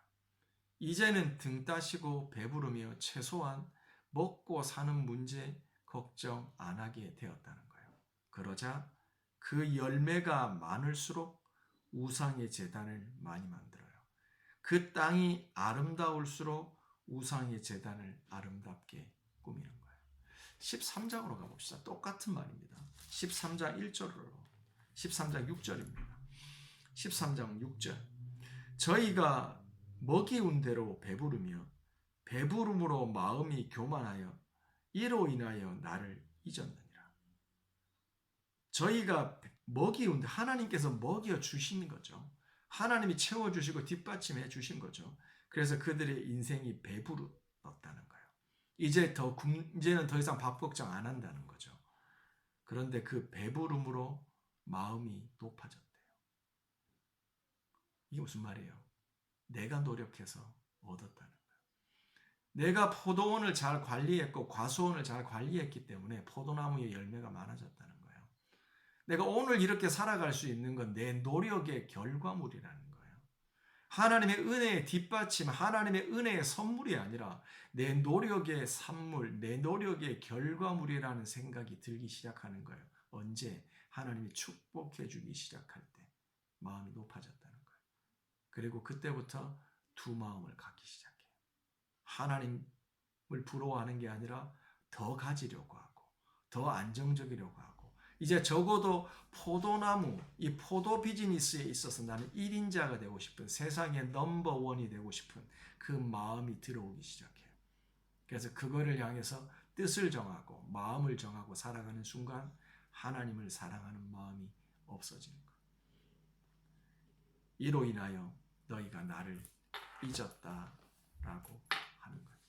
이제는 등 따시고 배부르며 최소한 먹고 사는 문제 걱정 안 하게 되었다는 거예요. 그러자 그 열매가 많을수록 우상의 제단을 많이 만들어요. 그 땅이 아름다울수록 우상의 제단을 아름답게 꾸미는 거예요. 13장으로 가봅시다. 똑같은 말입니다. 13장 1절로 13장 6절입니다. 13장 6절. 저희가 먹이운 대로 배부르며 배부름으로 마음이 교만하여 이로 인하여 나를 잊었느니라. 저희가 먹이운, 하나님께서 먹여 주시는 거죠. 하나님이 채워주시고 뒷받침해 주신 거죠. 그래서 그들의 인생이 배부르다는 거예요. 이제는 더 이상 밥 걱정 안 한다는 거죠. 그런데 그 배부름으로 마음이 높아졌대요. 이게 무슨 말이에요? 내가 노력해서 얻었다는 거예요. 내가 포도원을 잘 관리했고 과수원을 잘 관리했기 때문에 포도나무의 열매가 많아졌다는 거예요. 내가 오늘 이렇게 살아갈 수 있는 건 내 노력의 결과물이라는 거예요. 하나님의 은혜의 뒷받침, 하나님의 은혜의 선물이 아니라 내 노력의 산물, 내 노력의 결과물이라는 생각이 들기 시작하는 거예요. 언제? 하나님이 축복해 주기 시작할 때 마음이 높아졌다는 거예요. 그리고 그때부터 두 마음을 갖기 시작해요. 하나님을 부러워하는 게 아니라 더 가지려고 하고 더 안정적이려고 하고, 이제 적어도 포도나무, 이 포도 비즈니스에 있어서 나는 1인자가 되고 싶은, 세상의 넘버원이 되고 싶은 그 마음이 들어오기 시작해요. 그래서 그거를 향해서 뜻을 정하고 마음을 정하고 살아가는 순간 하나님을 사랑하는 마음이 없어지는 거예요. 이로 인하여 너희가 나를 잊었다라고 하는 거예요.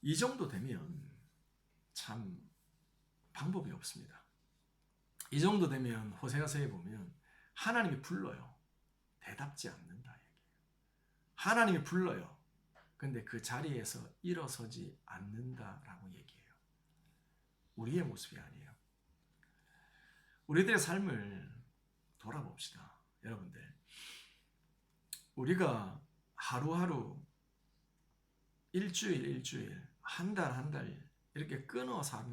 이 정도 되면 참 방법이 없습니다. 이 정도 되면 호세아서에 보면 하나님이 불러요. 대답지 않는다 얘기해요. 하나님이 불러요. 근데 그 자리에서 일어서지 않는다라고 얘기해요. 우리의 모습이 아니에요. 우리들의 삶을 돌아봅시다. 여러분들, 우리가 하루하루, 일주일, 한 달 이렇게 끊어 살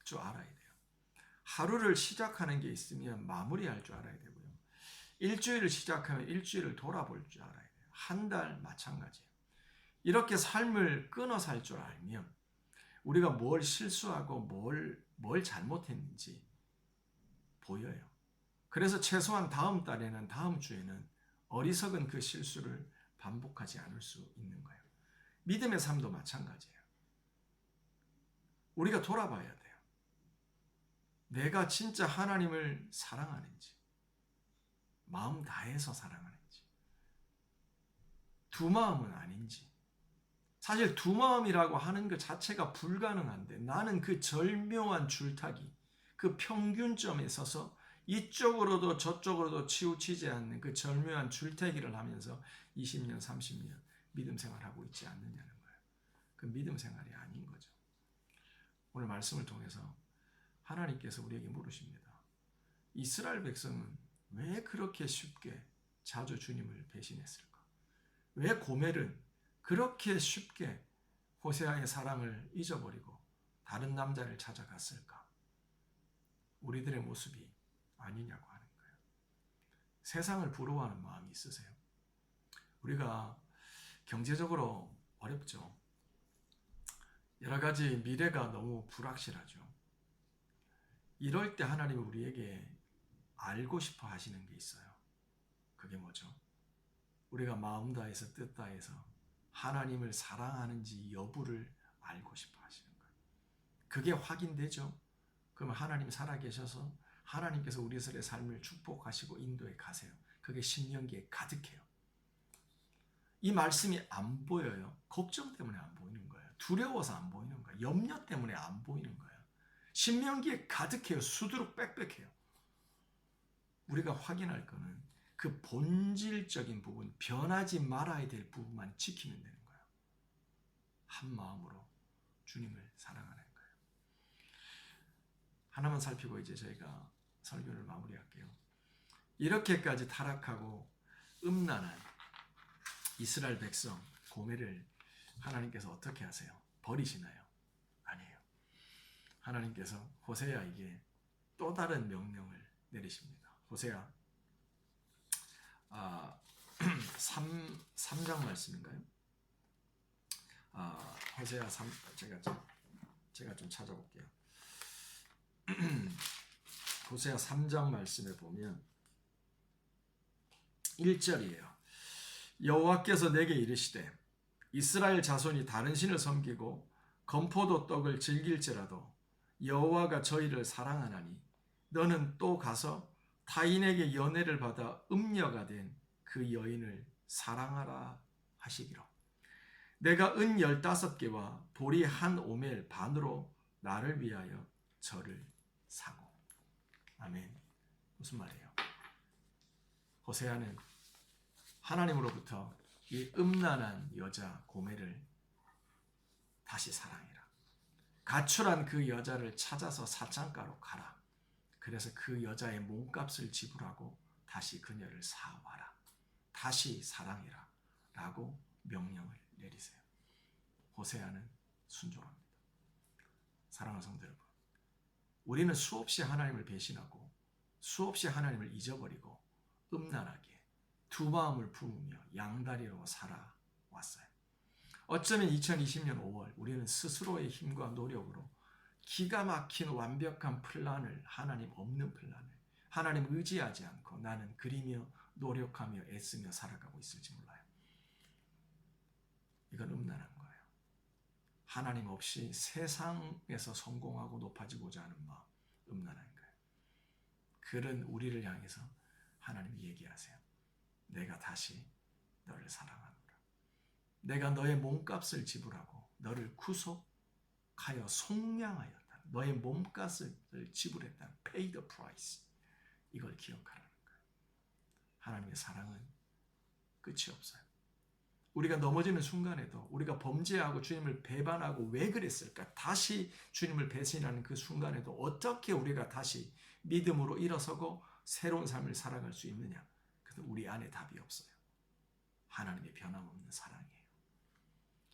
줄 알아야 돼요. 하루를 시작하는 게 있으면 마무리할 줄 알아야 되고요. 일주일을 시작하면 일주일을 돌아볼 줄 알아야 돼요. 한 달 마찬가지예요. 이렇게 삶을 끊어 살 줄 알면 우리가 뭘 실수하고 뭘 잘못했는지 보여요. 그래서 최소한 다음 달에는, 다음 주에는 어리석은 그 실수를 반복하지 않을 수 있는 거예요. 믿음의 삶도 마찬가지예요. 우리가 돌아봐야 돼요. 내가 진짜 하나님을 사랑하는지, 마음 다해서 사랑하는지, 두 마음은 아닌지. 사실 두 마음이라고 하는 것 자체가 불가능한데 나는 그 절묘한 줄타기, 그 평균점에 서서 이쪽으로도 저쪽으로도 치우치지 않는 그 절묘한 줄타기를 하면서 20년, 30년 믿음 생활하고 있지 않느냐는 거예요. 그 믿음 생활이 아닌 거죠. 오늘 말씀을 통해서 하나님께서 우리에게 물으십니다. 이스라엘 백성은 왜 그렇게 쉽게 자주 주님을 배신했을까? 왜 고멜은 그렇게 쉽게 호세아의 사랑을 잊어버리고 다른 남자를 찾아갔을까? 우리들의 모습이 아니냐고 하는 거예요. 세상을 부러워하는 마음이 있으세요? 우리가 경제적으로 어렵죠. 여러 가지 미래가 너무 불확실하죠. 이럴 때 하나님이 우리에게 알고 싶어 하시는 게 있어요. 그게 뭐죠? 우리가 마음 다해서 뜻 다해서 하나님을 사랑하는지 여부를 알고 싶어 하시는 거예요. 그게 확인되죠? 그러면 하나님 살아계셔서 하나님께서 우리들의 삶을 축복하시고 인도해 가세요. 그게 신명기에 가득해요. 이 말씀이 안 보여요. 걱정 때문에 안 보이는 거예요. 두려워서 안 보이는 거예요. 염려 때문에 안 보이는 거예요. 신명기에 가득해요. 수두룩 빽빽해요. 우리가 확인할 거는 그 본질적인 부분, 변하지 말아야 될 부분만 지키면 되는 거예요. 한 마음으로 주님을 사랑하는 거예요. 하나만 살피고 이제 저희가 설교를 마무리할게요. 이렇게까지 타락하고 음란한 이스라엘 백성 고멜을 하나님께서 어떻게 하세요? 버리시나요? 아니에요. 하나님께서 호세아에게 또 다른 명령을 내리십니다. 호세아 3장 말씀인가요? 호세아 3, 제가 좀 찾아볼게요. 호세아 3장 말씀에 보면 1절이에요. 여호와께서 내게 이르시되 이스라엘 자손이 다른 신을 섬기고 건포도 떡을 즐길지라도 여호와가 저희를 사랑하나니 너는 또 가서 타인에게 연애를 받아 음녀가 된 그 여인을 사랑하라 하시기로. 내가 은 15개와 보리 한 오멜 반으로 나를 위하여 저를 사고. 아멘. 무슨 말이에요? 호세아는 하나님으로부터 이 음란한 여자 고멜을 다시 사랑해라. 가출한 그 여자를 찾아서 사창가로 가라. 그래서 그 여자의 몸값을 지불하고 다시 그녀를 사와라. 다시 사랑해라. 라고 명령을 내리세요. 호세아는 순종합니다. 사랑하는 성도 여러분, 우리는 수없이 하나님을 배신하고 수없이 하나님을 잊어버리고 음란하게 두 마음을 품으며 양다리로 살아왔어요. 어쩌면 2020년 5월 우리는 스스로의 힘과 노력으로 기가 막힌 완벽한 플랜을, 하나님 없는 플랜을 하나님 의지하지 않고 나는 그리며 노력하며 애쓰며 살아가고 있을지 몰라요. 이건 음란한 거예요. 하나님 없이 세상에서 성공하고 높아지고자 하는 마음, 음란한 거예요. 그런 우리를 향해서 하나님이 얘기하세요. 내가 다시 너를 사랑하노라. 내가 너의 몸값을 지불하고 너를 구속하여 속량하였다. 너의 몸값을 지불했다. Pay the price. 이걸 기억하라는 거예요. 하나님의 사랑은 끝이 없어요. 우리가 넘어지는 순간에도 우리가 범죄하고 주님을 배반하고 왜 그랬을까? 다시 주님을 배신하는 그 순간에도 어떻게 우리가 다시 믿음으로 일어서고 새로운 삶을 살아갈 수 있느냐? 그래서 우리 안에 답이 없어요. 하나님의 변함없는 사랑이에요.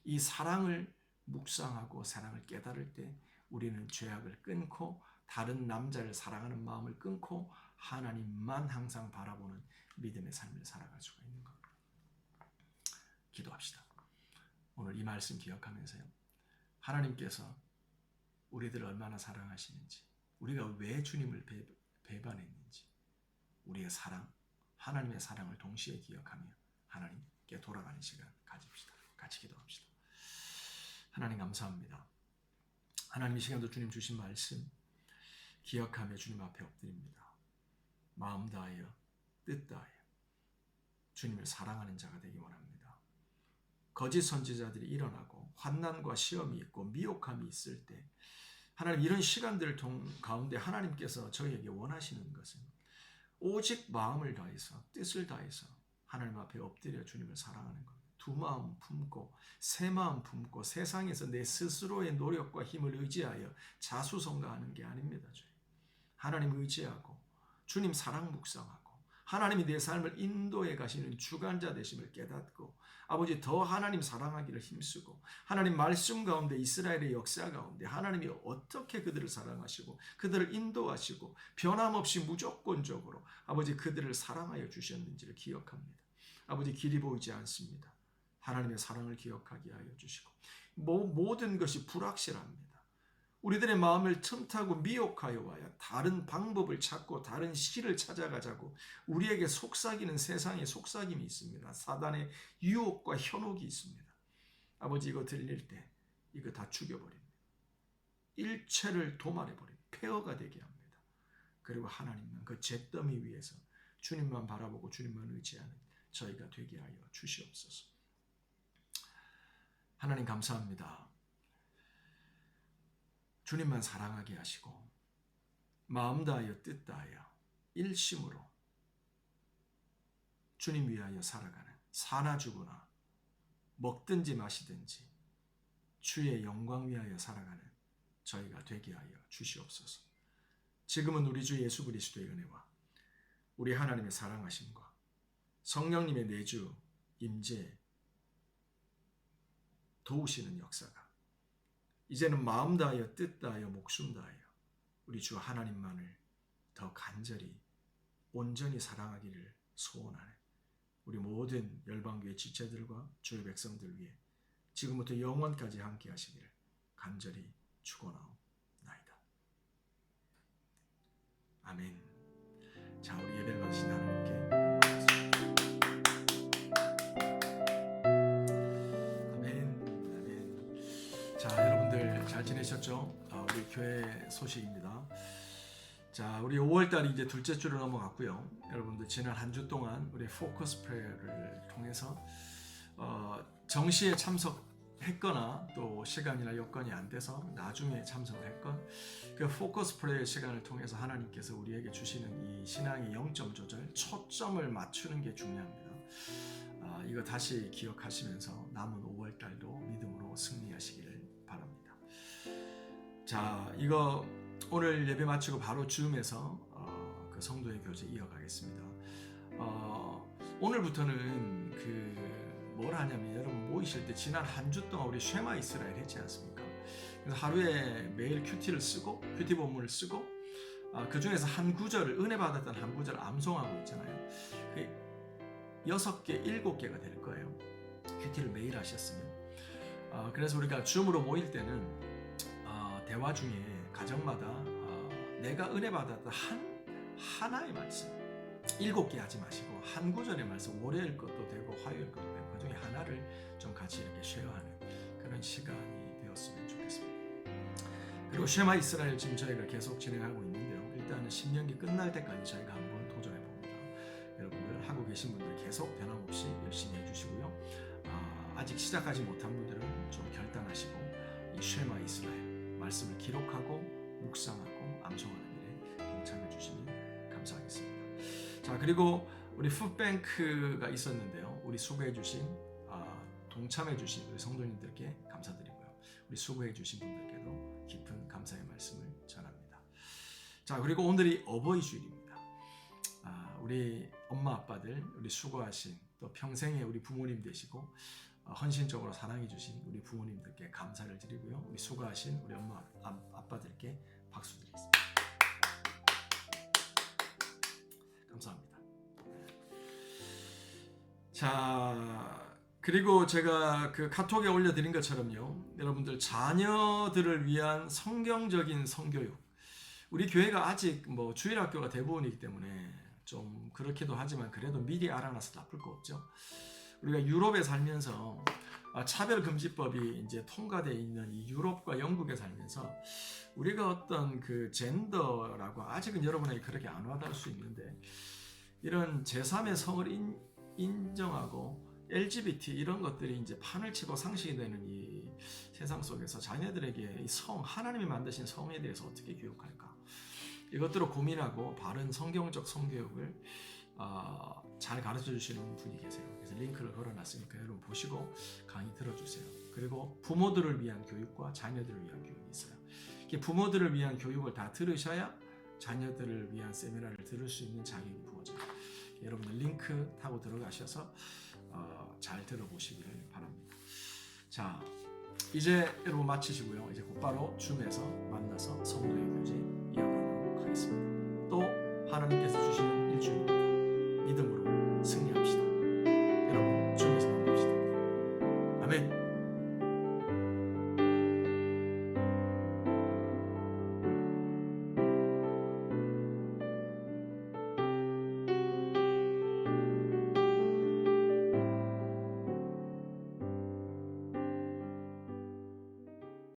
이 사랑을 묵상하고 사랑을 깨달을 때 우리는 죄악을 끊고 다른 남자를 사랑하는 마음을 끊고 하나님만 항상 바라보는 믿음의 삶을 살아갈 수가 있는 겁니다. 기도합시다. 오늘 이 말씀 기억하면서요. 하나님께서 우리들을 얼마나 사랑하시는지, 우리가 왜 주님을 배반했는지, 우리의 사랑, 하나님의 사랑을 동시에 기억하며 하나님께 돌아가는 시간 가집시다. 같이 기도합시다. 하나님 감사합니다. 하나님 이 시간도 주님 주신 말씀 기억하며 주님 앞에 엎드립니다. 마음 다하여 뜻 다하여 주님을 사랑하는 자가 되기 원합니다. 거짓 선지자들이 일어나고 환난과 시험이 있고 미혹함이 있을 때 하나님 이런 시간들 가운데 하나님께서 저희에게 원하시는 것은 오직 마음을 다해서 뜻을 다해서 하나님 앞에 엎드려 주님을 사랑하는 것. 두 마음 품고 세 마음 품고 세상에서 내 스스로의 노력과 힘을 의지하여 자수성가하는 게 아닙니다. 주님. 하나님 의지하고 주님 사랑 묵상하고 하나님이 내 삶을 인도해 가시는 주관자 되심을 깨닫고 아버지 더 하나님 사랑하기를 힘쓰고 하나님 말씀 가운데 이스라엘의 역사 가운데 하나님이 어떻게 그들을 사랑하시고 그들을 인도하시고 변함없이 무조건적으로 아버지 그들을 사랑하여 주셨는지를 기억합니다. 아버지 길이 보이지 않습니다. 하나님의 사랑을 기억하게 하여 주시고 모든 것이 불확실합니다. 우리들의 마음을 틈타고 미혹하여 와야 다른 방법을 찾고 다른 실을 찾아가자고 우리에게 속삭이는 세상의 속삭임이 있습니다. 사단의 유혹과 현혹이 있습니다. 아버지 이거 들릴 때 이거 다 죽여버립니다. 일체를 도말해버립니다. 폐허가 되게 합니다. 그리고 하나님만 그 잿더미 위에서 주님만 바라보고 주님만 의지하는 저희가 되게 하여 주시옵소서. 하나님 감사합니다. 주님만 사랑하게 하시고 마음 다하여 뜻 다하여 일심으로 주님 위하여 살아가는 사나 죽으나 먹든지 마시든지 주의 영광 위하여 살아가는 저희가 되게 하여 주시옵소서. 지금은 우리 주 예수 그리스도의 은혜와 우리 하나님의 사랑하심과 성령님의 내주 임재 도우시는 역사가 이제는 마음 다하여 뜻 다하여 목숨 다하여 우리 주 하나님만을 더 간절히 온전히 사랑하기를 소원하는 우리 모든 열방교회 지체들과 주의 백성들 위해 지금부터 영원까지 함께 하시기를 간절히 축원하옵나이다. 아멘. 자, 우리 예배를 받으신 하나님께 자, 여러분들 잘 지내셨죠? 우리 교회 소식입니다. 자, 우리 5월달이 이제 둘째 주로 넘어갔고요. 여러분들 지난 한 주 동안 우리 포커스 프레이어를 통해서 정시에 참석했거나 또 시간이나 여건이 안 돼서 나중에 참석을 했건 그 포커스 프레이어 시간을 통해서 하나님께서 우리에게 주시는 이 신앙의 0점 조절, 초점을 맞추는 게 중요합니다. 이거 다시 기억하시면서 남은 5월달도 믿음으로 승리하시기를 바랍니다. 자, 이거 오늘 예배 마치고 바로 줌에서 그 성도의 교제 이어가겠습니다. 오늘부터는 뭘 하냐면 여러분 모이실 때 지난 한 주 동안 우리 쉐마 이스라엘 했지 않습니까? 그래서 하루에 매일 큐티를 쓰고 큐티 본문을 쓰고 그 중에서 한 구절을 은혜 받았던 한 구절을 암송하고 있잖아요. 6개, 7개가 될 거예요. 큐티를 매일 하셨으면. 그래서 우리가 줌으로 모일 때는 대화 중에 가정마다 내가 은혜 받았던 하나의 말씀 7개 하지 마시고 한 구절의 말씀 월요일 것도 되고 화요일 것도 되고 그 중에 하나를 좀 같이 이렇게 쉐어하는 그런 시간이 되었으면 좋겠습니다. 그리고 쉐마 이스라엘 지금 저희가 계속 진행하고 있는데요. 일단은 10년기 끝날 때까지 저희가 한번 도전해 봅니다. 여러분들 하고 계신 분들 계속 변함없이 열심히 해주시고요. 아직 시작하지 못한 분들은 좀 결단하시고 이 쉐마 이스라엘 말씀을 기록하고 묵상하고 암송하는 일에 동참해 주시면 감사하겠습니다. 자, 그리고 우리 풋뱅크가 있었는데요. 우리 수고해 주신 동참해 주신 우리 성도님들께 감사드리고요. 우리 수고해 주신 분들께도 깊은 감사의 말씀을 전합니다. 자, 그리고 오늘이 어버이 주일입니다. 우리 엄마 아빠들 우리 수고하신 또 평생에 우리 부모님 되시고 헌신적으로 사랑해 주신 우리 부모님들께 감사를 드리고요. 우리 수고하신 우리 엄마 아빠들께 박수 드리겠습니다. 감사합니다. 자, 그리고 제가 그 카톡에 올려드린 것처럼요, 여러분들 자녀들을 위한 성경적인 성교육, 우리 교회가 아직 뭐 주일학교가 대부분이기 때문에 좀 그렇기도 하지만 그래도 미리 알아놔서 나쁠 거 없죠. 우리가 유럽에 살면서 차별금지법이 이제 통과되어 있는 이 유럽과 영국에 살면서 우리가 어떤 그 젠더라고 아직은 여러분에게 그렇게 안 와닿을 수 있는데, 이런 제3의 성을 인정하고 LGBT 이런 것들이 이제 판을 치고 상식이 되는 이 세상 속에서 자녀들에게 이 성, 하나님이 만드신 성에 대해서 어떻게 교육할까? 이것들을 고민하고 바른 성경적 성교육을 잘 가르쳐 주시는 분이 계세요. 그래서 링크를 걸어놨으니까 여러분 보시고 강의 들어주세요. 그리고 부모들을 위한 교육과 자녀들을 위한 교육이 있어요. 부모들을 위한 교육을 다 들으셔야 자녀들을 위한 세미나를 들을 수 있는 자격이 부어져요. 여러분들 링크 타고 들어가셔서 잘 들어보시기를 바랍니다. 자, 이제 여러분 마치시고요. 이제 곧바로 줌에서 만나서 성도의 교제 이어가도록 하겠습니다. 또 하나님께서 주시는 일주일입니다. 믿음으로 승리합시다. 여러분 줌에서 만납시다. 아멘.